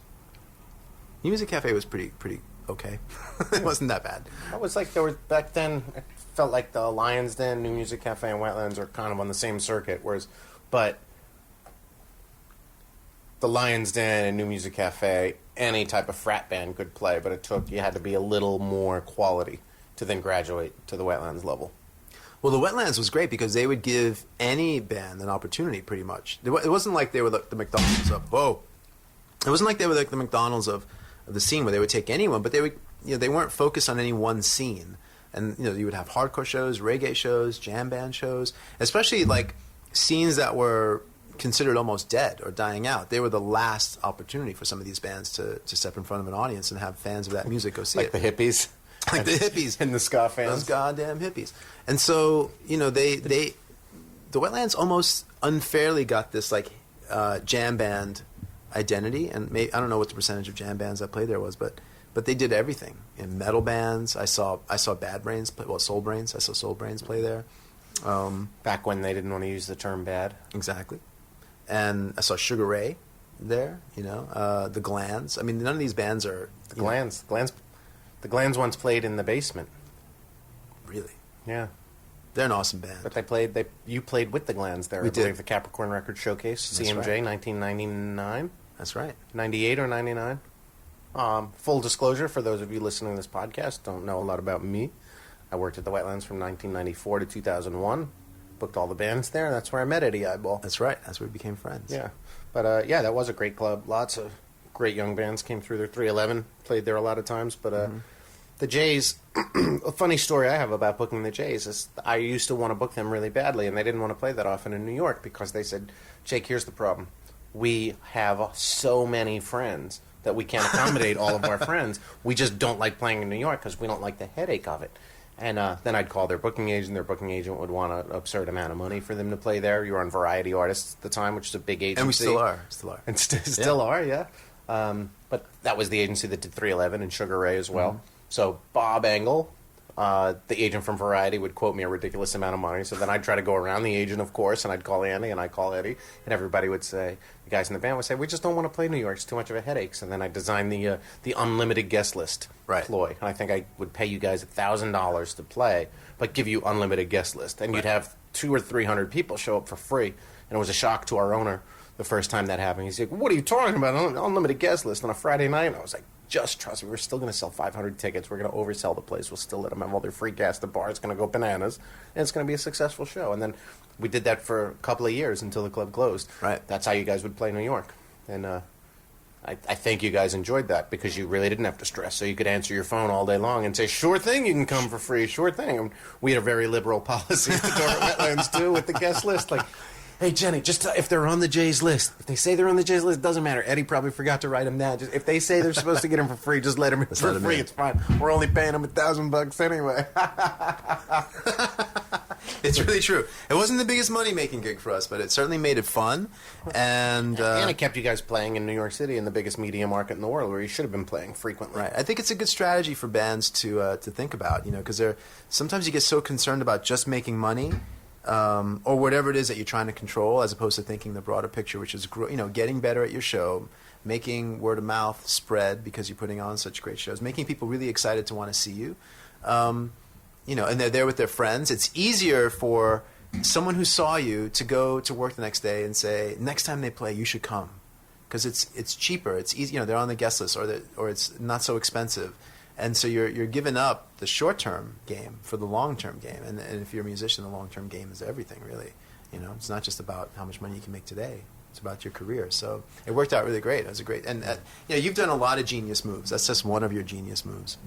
Speaker 2: New Music Cafe was pretty okay. It wasn't that bad.
Speaker 1: That was like there were back then. It felt like the Lions Den, New Music Cafe, and Wetlands are kind of on the same circuit. But the Lions Den and New Music Cafe, any type of frat band could play, but you had to be a little more quality to then graduate to the Wetlands level.
Speaker 2: Well, the Wetlands was great because they would give any band an opportunity, pretty much. It wasn't like they were the McDonald's of It wasn't like they were like the McDonald's of the scene where they would take anyone, but they would they weren't focused on any one scene. And you would have hardcore shows, reggae shows, jam band shows, especially like scenes that were considered almost dead or dying out. They were the last opportunity for some of these bands to step in front of an audience and have fans of that music go see
Speaker 1: it. Like the hippies.
Speaker 2: Like the hippies.
Speaker 1: And the ska fans.
Speaker 2: Those goddamn hippies. And so, the Wetlands almost unfairly got this like jam band identity, and I don't know what the percentage of jam bands that played there was, but they did everything. In metal bands, I saw Bad Brains play, Soul Brains. I saw Soul Brains play there.
Speaker 1: Back when they didn't want to use the term bad.
Speaker 2: Exactly. And I saw Sugar Ray there, the Glands. I mean, none of these bands are...
Speaker 1: The Glands. The Glands once played in the basement.
Speaker 2: Really?
Speaker 1: Yeah.
Speaker 2: They're an awesome band.
Speaker 1: But you played with the Glands there.
Speaker 2: We did.
Speaker 1: Believe the Capricorn Record Showcase,
Speaker 2: That's
Speaker 1: CMJ,
Speaker 2: right.
Speaker 1: 1999.
Speaker 2: That's right.
Speaker 1: 98 or 99. Full disclosure, for those of you listening to this podcast, don't know a lot about me. I worked at the Wetlands from 1994 to 2001. Booked all the bands there. That's where I met Eddie Eyeball.
Speaker 2: That's right. That's where we became friends.
Speaker 1: Yeah. But, that was a great club. Lots of great young bands came through there. 311 played there a lot of times. But the Jays, a funny story I have about booking the Jays is I used to want to book them really badly, and they didn't want to play that often in New York because they said, Jake, here's the problem. We have so many friends that we can't accommodate all of our friends. We just don't like playing in New York because we don't like the headache of it. And then I'd call their booking agent. Their booking agent would want an absurd amount of money for them to play there. You were on Variety Artists at the time, which is a big agency.
Speaker 2: And we still are.
Speaker 1: And still are, yeah. But that was the agency that did 311 and Sugar Ray as well. So Bob Engel, the agent from Variety, would quote me a ridiculous amount of money. So then I'd try to go around the agent, of course, and I'd call Andy and I'd call Eddie. And everybody would say, the guys in the band would say, we just don't want to play New York. It's too much of a headache. So then I designed the unlimited guest list ploy. And I think I would pay you guys $1,000 to play, but give you unlimited guest list. And you'd have 200 or 300 people show up for free. And it was a shock to our owner the first time that happened. He's like, what are you talking about? Unlimited guest list on a Friday night? And I was like, just trust me. We're still going to sell 500 tickets. We're going to oversell the place. We'll still let them have all their free gas. The bar is going to go bananas. And it's going to be a successful show. And then we did that for a couple of years until the club closed.
Speaker 2: Right.
Speaker 1: That's how you guys would play New York. And I think you guys enjoyed that because you really didn't have to stress. So you could answer your phone all day long and say, sure thing, you can come for free. Sure thing. And we had a very liberal policy at the Dorrit Wetlands, too, with the guest list. Like, hey, Jenny, just if they're on the Jays list. If they say they're on the Jays list, it doesn't matter. Eddie probably forgot to write them down. Just, if they say they're supposed to get them for free, just let them in for free. It's fine. We're only paying them $1,000 anyway.
Speaker 2: It's really true. It wasn't the biggest money-making gig for us, but it certainly made it fun. And
Speaker 1: it kept you guys playing in New York City, in the biggest media market in the world, where you should have been playing frequently.
Speaker 2: Right. I think it's a good strategy for bands to think about, because sometimes you get so concerned about just making money or whatever it is that you're trying to control, as opposed to thinking the broader picture, which is getting better at your show, making word of mouth spread because you're putting on such great shows, making people really excited to want to see you. And they're there with their friends. It's easier for someone who saw you to go to work the next day and say, next time they play, you should come, because it's cheaper. It's easy. They're on the guest list, or it's not so expensive, and so you're giving up the short term game for the long term game. And if you're a musician, the long term game is everything, really. It's not just about how much money you can make today. It's about your career. So it worked out really great. It was a great, and you've done a lot of genius moves. That's just one of your genius moves.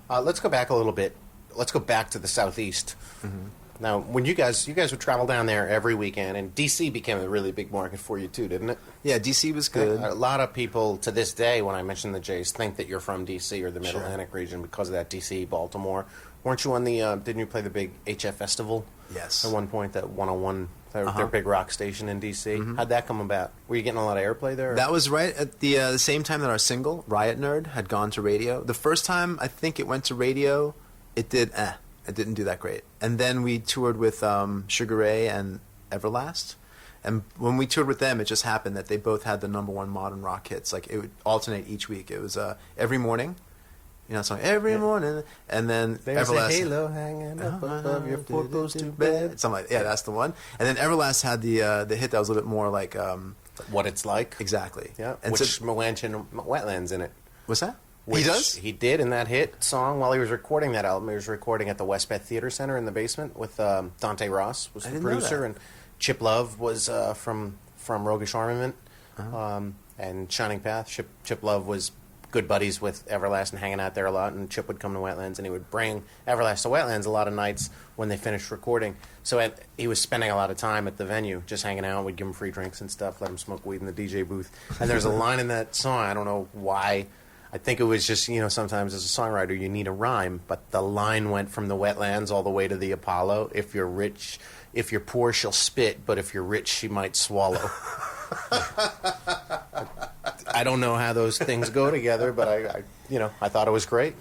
Speaker 1: Let's go back a little bit. Let's go back to the Southeast.
Speaker 2: Mm-hmm.
Speaker 1: Now, when you guys would travel down there every weekend, and D.C. became a really big market for you too, didn't it?
Speaker 2: Yeah, D.C. was good.
Speaker 1: A lot of people to this day, when I mention the Jays, think that you're from D.C. or the
Speaker 2: Sure.
Speaker 1: Mid-Atlantic region because of that D.C., Baltimore. Weren't you on the? Didn't you play the big HF Festival?
Speaker 2: Yes.
Speaker 1: At one point, that 101, their big rock station in D.C.
Speaker 2: Mm-hmm.
Speaker 1: How'd that come about? Were you getting a lot of airplay there? Or?
Speaker 2: That was right at the same time that our single "Riot Nerd" had gone to radio. The first time I think it went to radio, it didn't do that great. And then we toured with Sugar Ray and Everlast. And when we toured with them, it just happened that they both had the #1 modern rock hits. Like, it would alternate each week. It was every morning, song every morning, and then
Speaker 1: There's
Speaker 2: Everlast.
Speaker 1: a halo hanging up above your foot goes to bed.
Speaker 2: Something like that's the one. And then Everlast had the hit that was a little bit more like
Speaker 1: What It's Like.
Speaker 2: exactly.
Speaker 1: Yeah,
Speaker 2: And
Speaker 1: which mentioned wetlands in it.
Speaker 2: what's that?
Speaker 1: Which
Speaker 2: He does.
Speaker 1: He did in that hit song while he was recording that album. He was recording at the West Beth Theater Center in the basement with Dante Ross was
Speaker 2: I
Speaker 1: the
Speaker 2: didn't know
Speaker 1: producer,
Speaker 2: that.
Speaker 1: and Chip Love was from Roguish Armament and Shining Path. Chip Love was good buddies with Everlast and hanging out there a lot, and Chip would come to Wetlands and he would bring Everlast to Wetlands a lot of nights when they finished recording. So he was spending a lot of time at the venue just hanging out. We'd give him free drinks and stuff, let him smoke weed in the DJ booth. And there's a line in that song, I don't know why. I think it was just, sometimes as a songwriter you need a rhyme, but the line went from the Wetlands all the way to the Apollo. If you're poor, she'll spit, but if you're rich, she might swallow. I don't know how those things go together, but I thought it was great.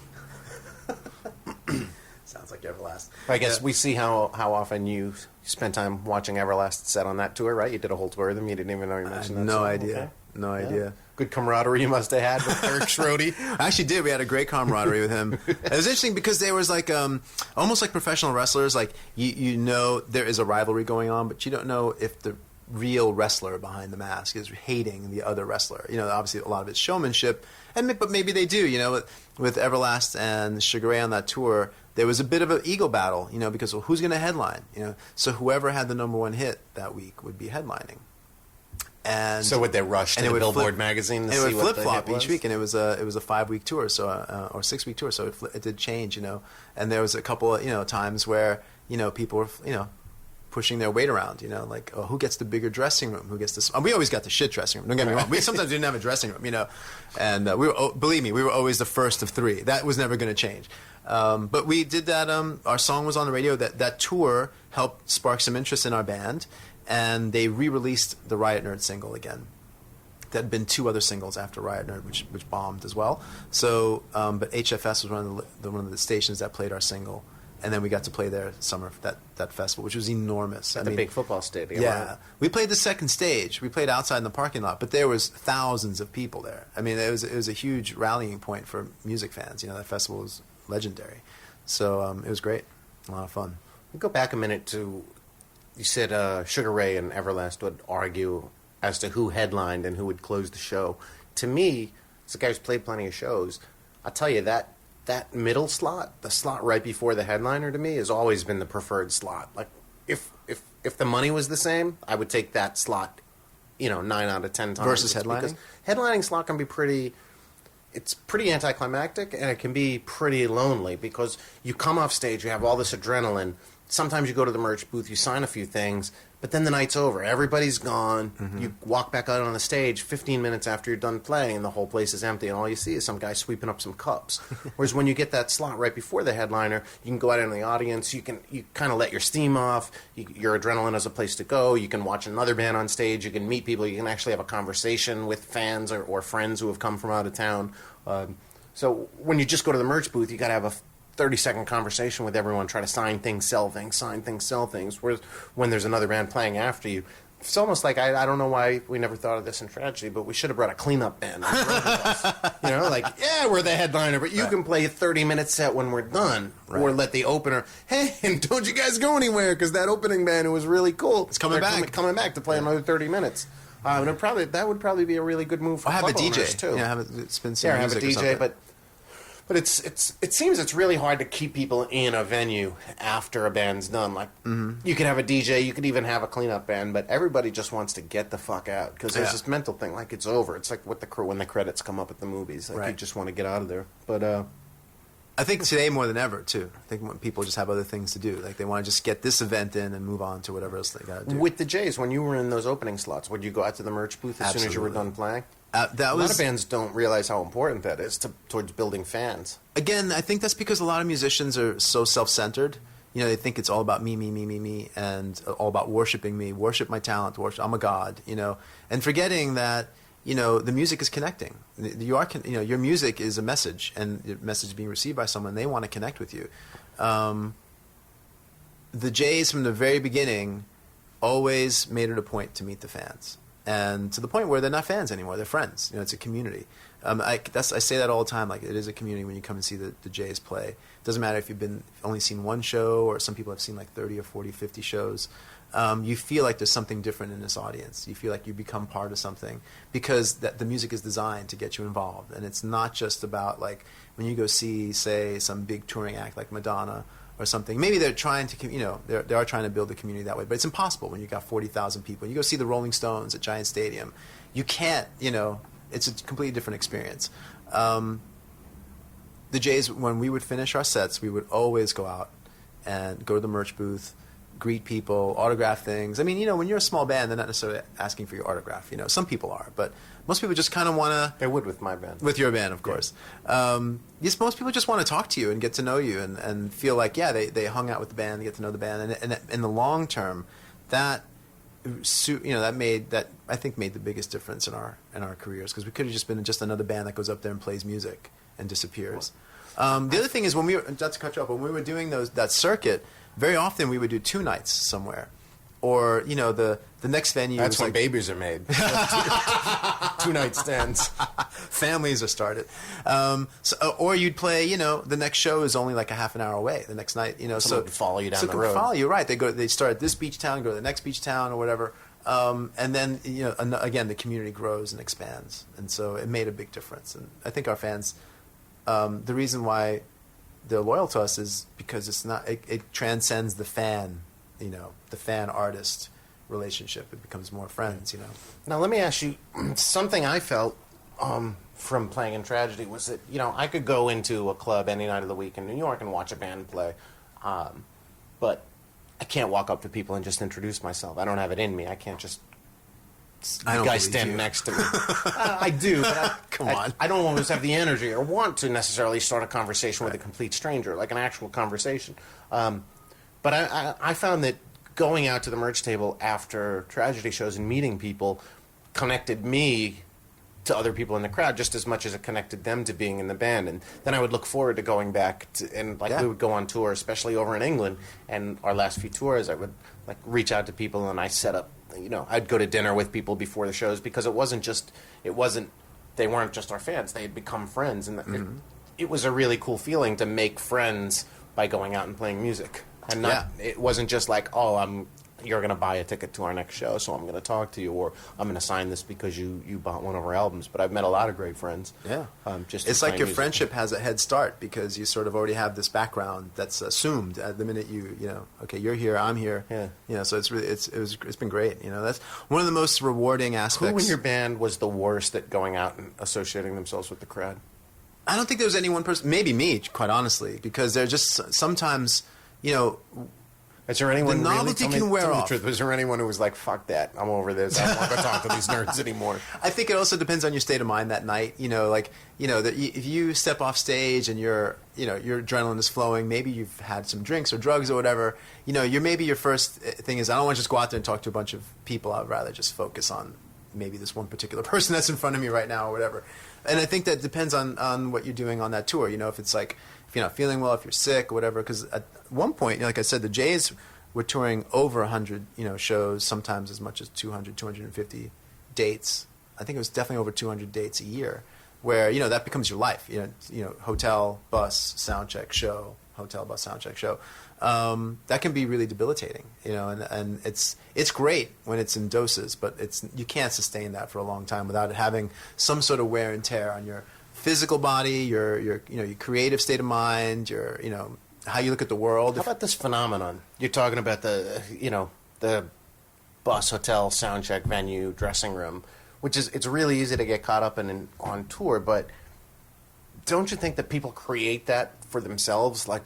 Speaker 2: Sounds like Everlast.
Speaker 1: I guess we see how often you spent time watching Everlast set on that tour, right? You did a whole tour of them. You didn't even know you mentioned that.
Speaker 2: No
Speaker 1: song.
Speaker 2: idea.
Speaker 1: Okay.
Speaker 2: No
Speaker 1: Yeah.
Speaker 2: idea.
Speaker 1: Good camaraderie you must have had with Eric Schrody.
Speaker 2: I actually did. We had a great camaraderie with him. It was interesting because there was like almost like professional wrestlers. Like there is a rivalry going on, but you don't know if the real wrestler behind the mask is hating the other wrestler. Obviously a lot of it's showmanship, but maybe they do. With Everlast and Sugar Ray on that tour, there was a bit of an ego battle. Because who's going to headline? So whoever had the #1 hit that week would be headlining. And
Speaker 1: So would they rush to the Billboard magazine to
Speaker 2: and
Speaker 1: see
Speaker 2: it would
Speaker 1: what
Speaker 2: flip
Speaker 1: the
Speaker 2: flop
Speaker 1: hit
Speaker 2: each
Speaker 1: was?
Speaker 2: week, and it was a 5-week tour, so or 6-week tour, so it did change, And there was a couple of times where people were pushing their weight around, like, oh, who gets the bigger dressing room? Who gets this? We always got the shit dressing room. Don't get me wrong. We sometimes didn't have a dressing room, and believe me, we were always the first of 3. That was never going to change. But we did that. Our song was on the radio. That tour helped spark some interest in our band, and they re-released the Riot Nerd single again. There had been 2 other singles after Riot Nerd, which bombed as well. So, but HFS was one of the stations that played our single, and then we got to play their summer that festival, which was enormous.
Speaker 1: At the big football stadium.
Speaker 2: Yeah,
Speaker 1: Right?
Speaker 2: we played the second stage. We played outside in the parking lot, but there was thousands of people there. I mean, it was a huge rallying point for music fans. That festival was legendary. So it was great, a lot of fun.
Speaker 1: We'll go back a minute to, you said Sugar Ray and Everlast would argue as to who headlined and who would close the show. To me, as a guy who's played plenty of shows, I'll tell you that middle slot, the slot right before the headliner, to me has always been the preferred slot. Like if the money was the same, I would take that slot, 9 out of 10 times.
Speaker 2: Versus headlining?
Speaker 1: Because headlining slot can be pretty anticlimactic, and it can be pretty lonely because you come off stage, you have all this adrenaline. Sometimes you go to the merch booth, you sign a few things, but then the night's over. Everybody's gone. Mm-hmm. You walk back out on the stage 15 minutes after you're done playing, and the whole place is empty, and all you see is some guy sweeping up some cups. Whereas when you get that slot right before the headliner, you can go out into the audience, you kind of let your steam off, your adrenaline has a place to go, you can watch another band on stage, you can meet people, you can actually have a conversation with fans or friends who have come from out of town. So when you just go to the merch booth, you got to have a 30-second conversation with everyone, try to sign things, sell things, sign things, sell things. Whereas when there's another band playing after you, it's almost like I don't know why we never thought of this in Tragedy, but we should have brought a cleanup band. You know, like, yeah, we're the headliner, but you can play a 30-minute set when we're done, or let the opener. Hey, and don't you guys go anywhere because that opening band, it was really cool.
Speaker 2: It's coming back,
Speaker 1: coming back to play another 30 minutes. And that would probably be a really good move for
Speaker 2: have a
Speaker 1: club
Speaker 2: DJ
Speaker 1: owners too.
Speaker 2: Yeah, spin some
Speaker 1: have a
Speaker 2: music or
Speaker 1: DJ,
Speaker 2: something.
Speaker 1: but it seems it's really hard to keep people in a venue after a band's done. Like, you could have a DJ, you could even have a cleanup band, but everybody just wants to get the fuck out because there's this mental thing, like it's over. It's like with when the credits come up at the movies, like you just want to get out of there. But
Speaker 2: I think today more than ever too. I think when people just have other things to do, like they want to just get this event in and move on to whatever else they got to do.
Speaker 1: With the Jays, when you were in those opening slots, would you go out to the merch booth as soon as you were done playing? A lot of bands don't realize how important that is towards building fans.
Speaker 2: Again, I think that's because a lot of musicians are so self-centered. You know, they think it's all about me, me, me, me, me, and all about worshiping me, worship my talent, I'm a god, you know, and forgetting that, you know, the music is connecting. Your music is a message, and the message being received by someone, they want to connect with you. The Jays, from the very beginning, always made it a point to meet the fans. And to the point where they're not fans anymore; they're friends. You know, it's a community. I say that all the time. Like, it is a community when you come and see the Jays play. It doesn't matter if you've only seen one show, or some people have seen like 30 or 40, 50 shows. You feel like there's something different in this audience. You feel like you become part of something because the music is designed to get you involved, and it's not just about like when you go see, say, some big touring act like Madonna or something. Maybe they're trying to, you know, they are trying to build a community that way, but it's impossible when you got 40,000 people. You go see the Rolling Stones at Giant Stadium, you can't, you know, it's a completely different experience. The Jays, when we would finish our sets, we would always go out and go to the merch booth, greet people, autograph things. I mean, you know, when you're a small band, they're not necessarily asking for your autograph. You know, some people are, but most people just kind of want to.
Speaker 1: They would with my band.
Speaker 2: With your band, of course. Most people just want to talk to you and get to know you and feel like, yeah, they hung out with the band, they get to know the band, and in the long term, that I think made the biggest difference in our careers, because we could have just been just another band that goes up there and plays music and disappears. The other thing is, not to cut you off, when we were doing that circuit, very often we would do 2 nights somewhere, or you know the next venue.
Speaker 1: That's when babies are made. 2-night stands.
Speaker 2: Families are started. Or you'd play. You know, the next show is only like a half an hour away. The next night, you know,
Speaker 1: someone would follow you down the road.
Speaker 2: Someone follow you, right? They start at this beach town, go to the next beach town, or whatever. And then, you know, again, the community grows and expands, and so it made a big difference. And I think our fans, the reason why they're loyal to us is because it transcends the fan, you know, the fan artist relationship. It becomes more friends, you know.
Speaker 1: Now let me ask you something. I felt from playing in Tragedy was that, you know, I could go into a club any night of the week in New York and watch a band play, but I can't walk up to people and just introduce myself. I don't have it in me. I can't just. The guy standing next to me. I do, but I don't always have the energy or want to necessarily start a conversation with a complete stranger, like an actual conversation. But I found that going out to the merch table after Tragedy shows and meeting people connected me to other people in the crowd just as much as it connected them to being in the band. And then I would look forward to going back and we would go on tour, especially over in England. And our last few tours, I would like reach out to people and I set up. You know, I'd go to dinner with people before the shows because they weren't just our fans. They had become friends, and it was a really cool feeling to make friends by going out and playing music. And it wasn't just like, you're going to buy a ticket to our next show, so I'm going to talk to you, or I'm going to sign this because you bought one of our albums. But I've met a lot of great friends.
Speaker 2: Yeah.
Speaker 1: It's
Speaker 2: like your friendship has a head start because you sort of already have this background that's assumed the minute you know, okay, you're here, I'm here.
Speaker 1: Yeah.
Speaker 2: You know, so it's been great. You know, that's one of the most rewarding aspects.
Speaker 1: Who in your band was the worst at going out and associating themselves with the crowd?
Speaker 2: I don't think there was any one person. Maybe me, quite honestly, because they're just sometimes, you know.
Speaker 1: Is there anyone
Speaker 2: the novelty can wear off?
Speaker 1: Was there anyone who was like, "Fuck that, I'm over this. I don't want to talk to these nerds anymore"?
Speaker 2: I think it also depends on your state of mind that night. You know, like if you step off stage and your adrenaline is flowing, maybe you've had some drinks or drugs or whatever. You know, maybe your first thing is, I don't want to just go out there and talk to a bunch of people. I'd rather just focus on maybe this one particular person that's in front of me right now or whatever. And I think that depends on what you're doing on that tour. If it's like, if you're not feeling well, if you're sick or whatever. Because at one point, like I said, the Jays were touring over 100, shows, sometimes as much as 200, 250 dates. I think it was definitely over 200 dates a year, where that becomes your life. Hotel, bus, sound check, show. Hotel, bus, sound check, show. That can be really debilitating. And it's great when it's in doses, but you can't sustain that for a long time without having some sort of wear and tear on your physical body, your creative state of mind, your how you look at the world.
Speaker 1: How about this phenomenon? You're talking about the bus, hotel, sound check, venue, dressing room, which is, it's really easy to get caught up in on tour, but don't you think that people create that for themselves? Like,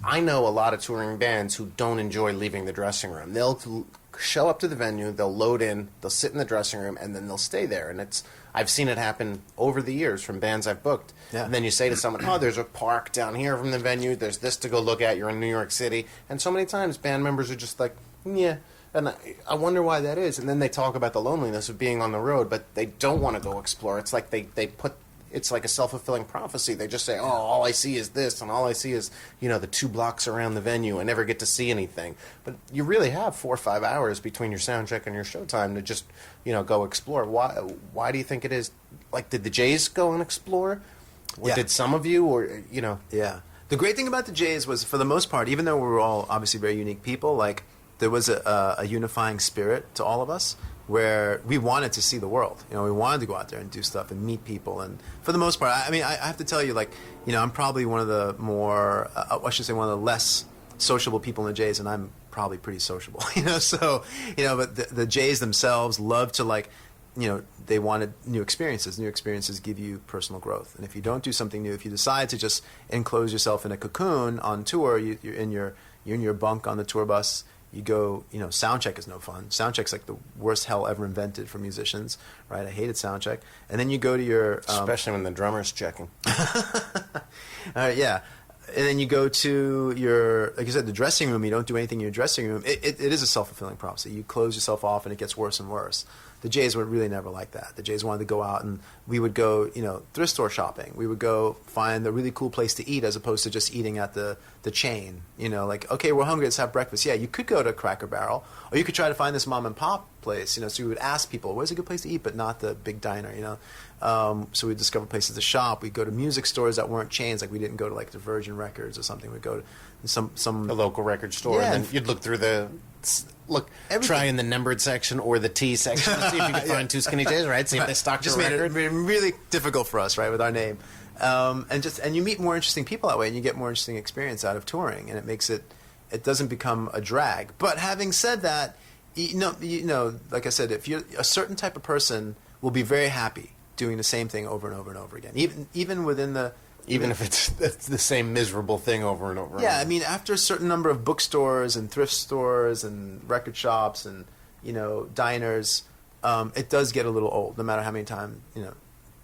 Speaker 1: I know a lot of touring bands who don't enjoy leaving the dressing room. They'll show up to the venue, they'll load in, they'll sit in the dressing room, and then they'll stay there. And I've seen it happen over the years from bands I've booked.
Speaker 2: Yeah.
Speaker 1: And then you say to someone, oh, there's a park down here from the venue, there's this to go look at, you're in New York City. And so many times band members are just like, yeah. And I wonder why that is. And then they talk about the loneliness of being on the road, but they don't want to go explore. It's like they put... It's like a self-fulfilling prophecy. They just say, oh, all I see is this, and all I see is, the 2 blocks around the venue. I never get to see anything. But you really have 4 or 5 hours between your sound check and your show time to just, go explore. Why do you think it is? Like, did the Jays go and explore? Or did some of you, or,
Speaker 2: Yeah. The great thing about the Jays was, for the most part, even though we were all obviously very unique people, like, there was a unifying spirit to all of us, where we wanted to see the world. We wanted to go out there and do stuff and meet people. And for the most part, I have to tell you, like, I'm probably one of the more, I should say one of the less sociable people in the Jays, and I'm probably pretty sociable, So, but the Jays themselves love to, like, they wanted new experiences. New experiences give you personal growth. And if you don't do something new, if you decide to just enclose yourself in a cocoon on tour, you're in your bunk on the tour bus. You go, sound check is no fun. Sound check's like the worst hell ever invented for musicians, right? I hated sound check. And then you go to your...
Speaker 1: Especially when the drummer's checking.
Speaker 2: Yeah. And then you go to your, like you said, the dressing room. You don't do anything in your dressing room. It is a self-fulfilling prophecy. You close yourself off and it gets worse and worse. The Jays were really never like that. The Jays wanted to go out and we would go, thrift store shopping. We would go find a really cool place to eat as opposed to just eating at the chain. Like, okay, we're hungry, let's have breakfast. Yeah, you could go to Cracker Barrel, or you could try to find this mom and pop place. So we would ask people, where's a good place to eat, but not the big diner. So we'd discover places to shop. We'd go to music stores that weren't chains. Like, we didn't go to like the Virgin Records or something. We'd go to some
Speaker 1: a local record store,
Speaker 2: yeah,
Speaker 1: and then you'd look through try in the numbered section or the T section to see if you can find 2 Skinny Js, right? See if they stocked
Speaker 2: just
Speaker 1: your
Speaker 2: made
Speaker 1: record.
Speaker 2: it really difficult for us, right, with our name. And you meet more interesting people that way, and you get more interesting experience out of touring, and it makes it doesn't become a drag. But having said that, like I said, if you're a certain type of person, will be very happy doing the same thing over and over and over again, even within the...
Speaker 1: Even if it's the same miserable thing over and over.
Speaker 2: Yeah, after a certain number of bookstores and thrift stores and record shops and, diners, it does get a little old, no matter how many times,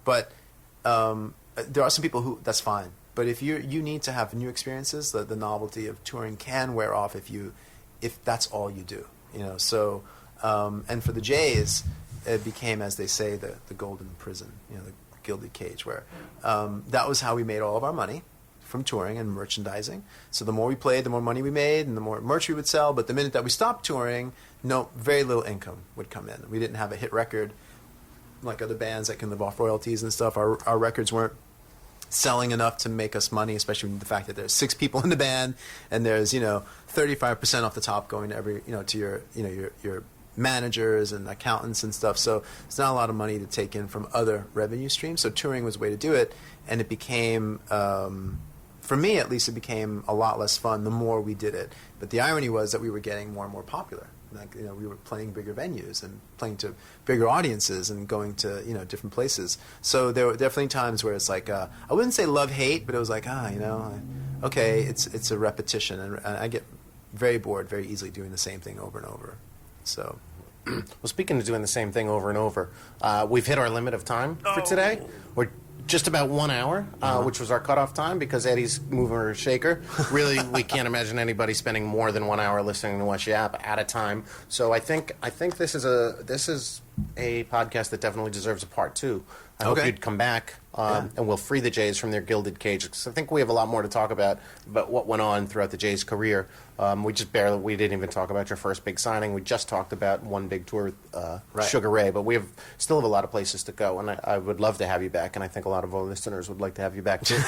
Speaker 2: But there are some people who, that's fine. But if you need to have new experiences, the novelty of touring can wear off if that's all you do, So, and for the Jays, it became, as they say, the golden prison, the gilded cage, where that was how we made all of our money, from touring and merchandising. So the more we played, the more money we made, and the more merch we would sell. But the minute that we stopped touring, very little income would come in. We didn't have a hit record like other bands that can live off royalties and stuff. Our records weren't selling enough to make us money, especially with the fact that there's 6 people in the band, and there's 35% off the top going to every to your managers and accountants and stuff. So it's not a lot of money to take in from other revenue streams. So touring was a way to do it, and it became, for me at least, it became a lot less fun the more we did it. But the irony was that we were getting more and more popular. Like, we were playing bigger venues and playing to bigger audiences and going to different places. So there were definitely times where it's like, I wouldn't say love-hate, but it was like, okay, it's a repetition, and I get very bored very easily doing the same thing over and over. So,
Speaker 1: well, speaking of doing the same thing over and over, we've hit our limit of time for today. We're just about 1 hour, which was our cutoff time because Eddie's mover shaker. Really, we can't imagine anybody spending more than 1 hour listening to West Yap at a time. So I think this is a podcast that definitely deserves a part two. I hope you'd come back, and we'll free the Jays from their gilded cage. Because I think we have a lot more to talk about what went on throughout the Jays' career. We didn't even talk about your first big signing. We just talked about one big tour with Sugar Ray, but we still have a lot of places to go, and I would love to have you back, and I think a lot of our listeners would like to have you back too.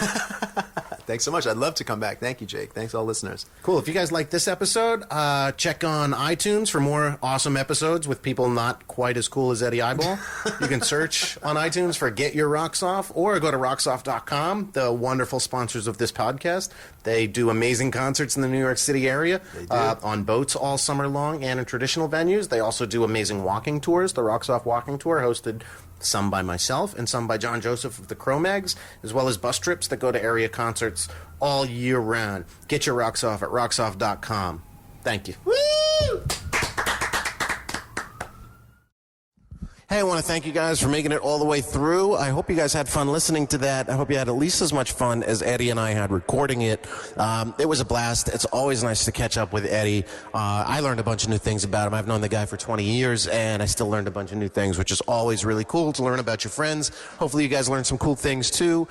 Speaker 2: Thanks so much. I'd love to come back. Thank you, Jake. Thanks, all listeners.
Speaker 1: Cool. If you guys like this episode, check on iTunes for more awesome episodes with people not quite as cool as Eddie Eyeball. You can search on iTunes for Get Your Rocks Off, or go to rocksoff.com, the wonderful sponsors of this podcast. They do amazing concerts in the New York City area, on boats all summer long and in traditional venues. They also do amazing walking tours. The Rocks Off Walking Tour, hosted some by myself and some by John Joseph of the Cro-Mags, as well as bus trips that go to area concerts all year round. Get your rocks off at rocksoff.com. Thank you. Woo! Hey, I want to thank you guys for making it all the way through. I hope you guys had fun listening to that. I hope you had at least as much fun as Eddie and I had recording it. It was a blast. It's always nice to catch up with Eddie. I learned a bunch of new things about him. I've known the guy for 20 years, and I still learned a bunch of new things, which is always really cool to learn about your friends. Hopefully you guys learned some cool things, too.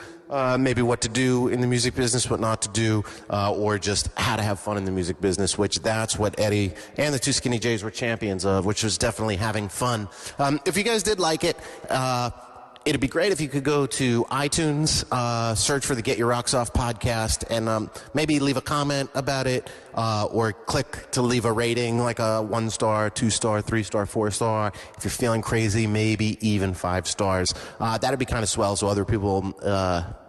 Speaker 1: Maybe what to do in the music business, what not to do, or just how to have fun in the music business, which that's what Eddie and the two SKINNEE Js were champions of, which was definitely having fun. If you guys did like it, it'd be great if you could go to iTunes, search for the Get Your Rocks Off podcast, and maybe leave a comment about it, or click to leave a rating, like a 1 star, 2 star, 3 star, 4 star. If you're feeling crazy, maybe even 5 stars. That'd be kind of swell, so other people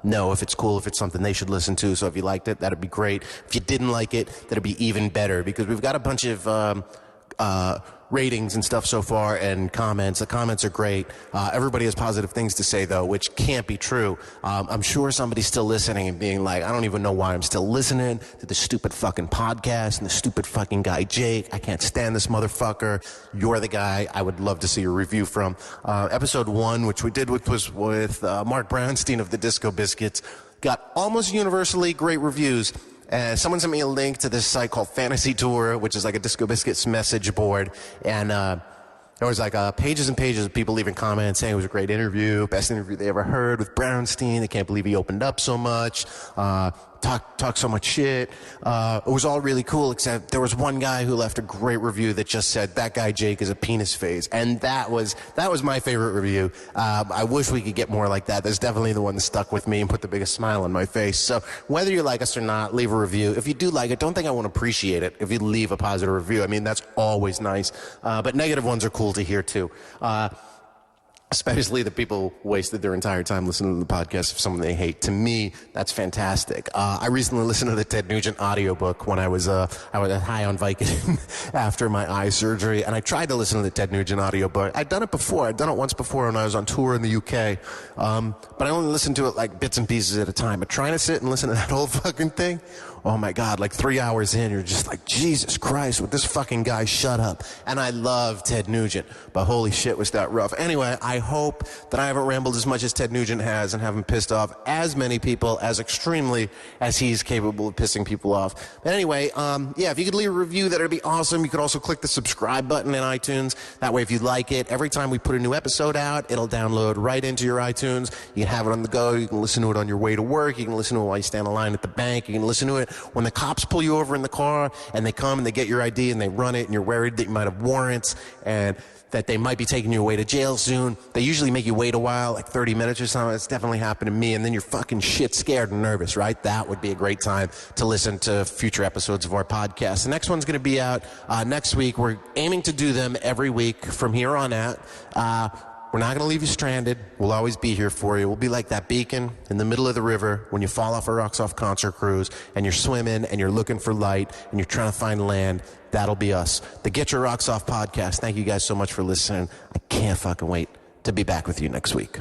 Speaker 1: know if it's cool, if it's something they should listen to. So if you liked it, that'd be great. If you didn't like it, that'd be even better, because we've got a bunch of ratings and stuff so far, and comments. The comments are great. Everybody has positive things to say, though, which can't be true. I'm sure somebody's still listening and being like, I don't even know why I'm still listening to the stupid fucking podcast and the stupid fucking guy Jake. I can't stand this motherfucker. You're the guy I would love to see a review from. Episode 1, which we did was with Mark Brownstein of the Disco Biscuits, got almost universally great reviews. Someone sent me a link to this site called Fantasy Tour, which is like a Disco Biscuits message board. And there was like pages and pages of people leaving comments saying it was a great interview, best interview they ever heard with Brownstein. They can't believe he opened up so much, talked so much shit. It was all really cool, except there was one guy who left a great review that just said, that guy Jake is a penis phase. And that was my favorite review. I wish we could get more like that. That's definitely the one that stuck with me and put the biggest smile on my face. So whether you like us or not, leave a review. If you do like it, don't think I won't appreciate it if you leave a positive review. I mean, that's always nice. But negative ones are cool to hear too. Especially the people wasted their entire time listening to the podcast of someone they hate. To me, that's fantastic. I recently listened to the Ted Nugent audiobook when I was high on Vicodin after my eye surgery, and I tried to listen to the Ted Nugent audiobook. I'd done it before. I'd done it once before when I was on tour in the UK, but I only listened to it like bits and pieces at a time. But trying to sit and listen to that whole fucking thing, oh my God, like 3 hours in, you're just like, Jesus Christ, would this fucking guy shut up? And I love Ted Nugent, but holy shit, was that rough. Anyway, I hope that I haven't rambled as much as Ted Nugent has and haven't pissed off as many people as extremely as he's capable of pissing people off. But anyway, yeah, if you could leave a review, that'd be awesome. You could also click the subscribe button in iTunes. That way, if you like it, every time we put a new episode out, it'll download right into your iTunes. You can have it on the go. You can listen to it on your way to work. You can listen to it while you stand in line at the bank. You can listen to it when the cops pull you over in the car and they come and they get your ID and they run it and you're worried that you might have warrants and that they might be taking you away to jail soon. They usually make you wait a while, like 30 minutes or something. It's definitely happened to me. And then you're fucking shit scared and nervous, right? That would be a great time to listen to future episodes of our podcast. The next one's going to be out next week. We're aiming to do them every week from here on out. We're not going to leave you stranded. We'll always be here for you. We'll be like that beacon in the middle of the river when you fall off a Rocks Off concert cruise and you're swimming and you're looking for light and you're trying to find land. That'll be us. The Get Your Rocks Off podcast. Thank you guys so much for listening. I can't fucking wait to be back with you next week.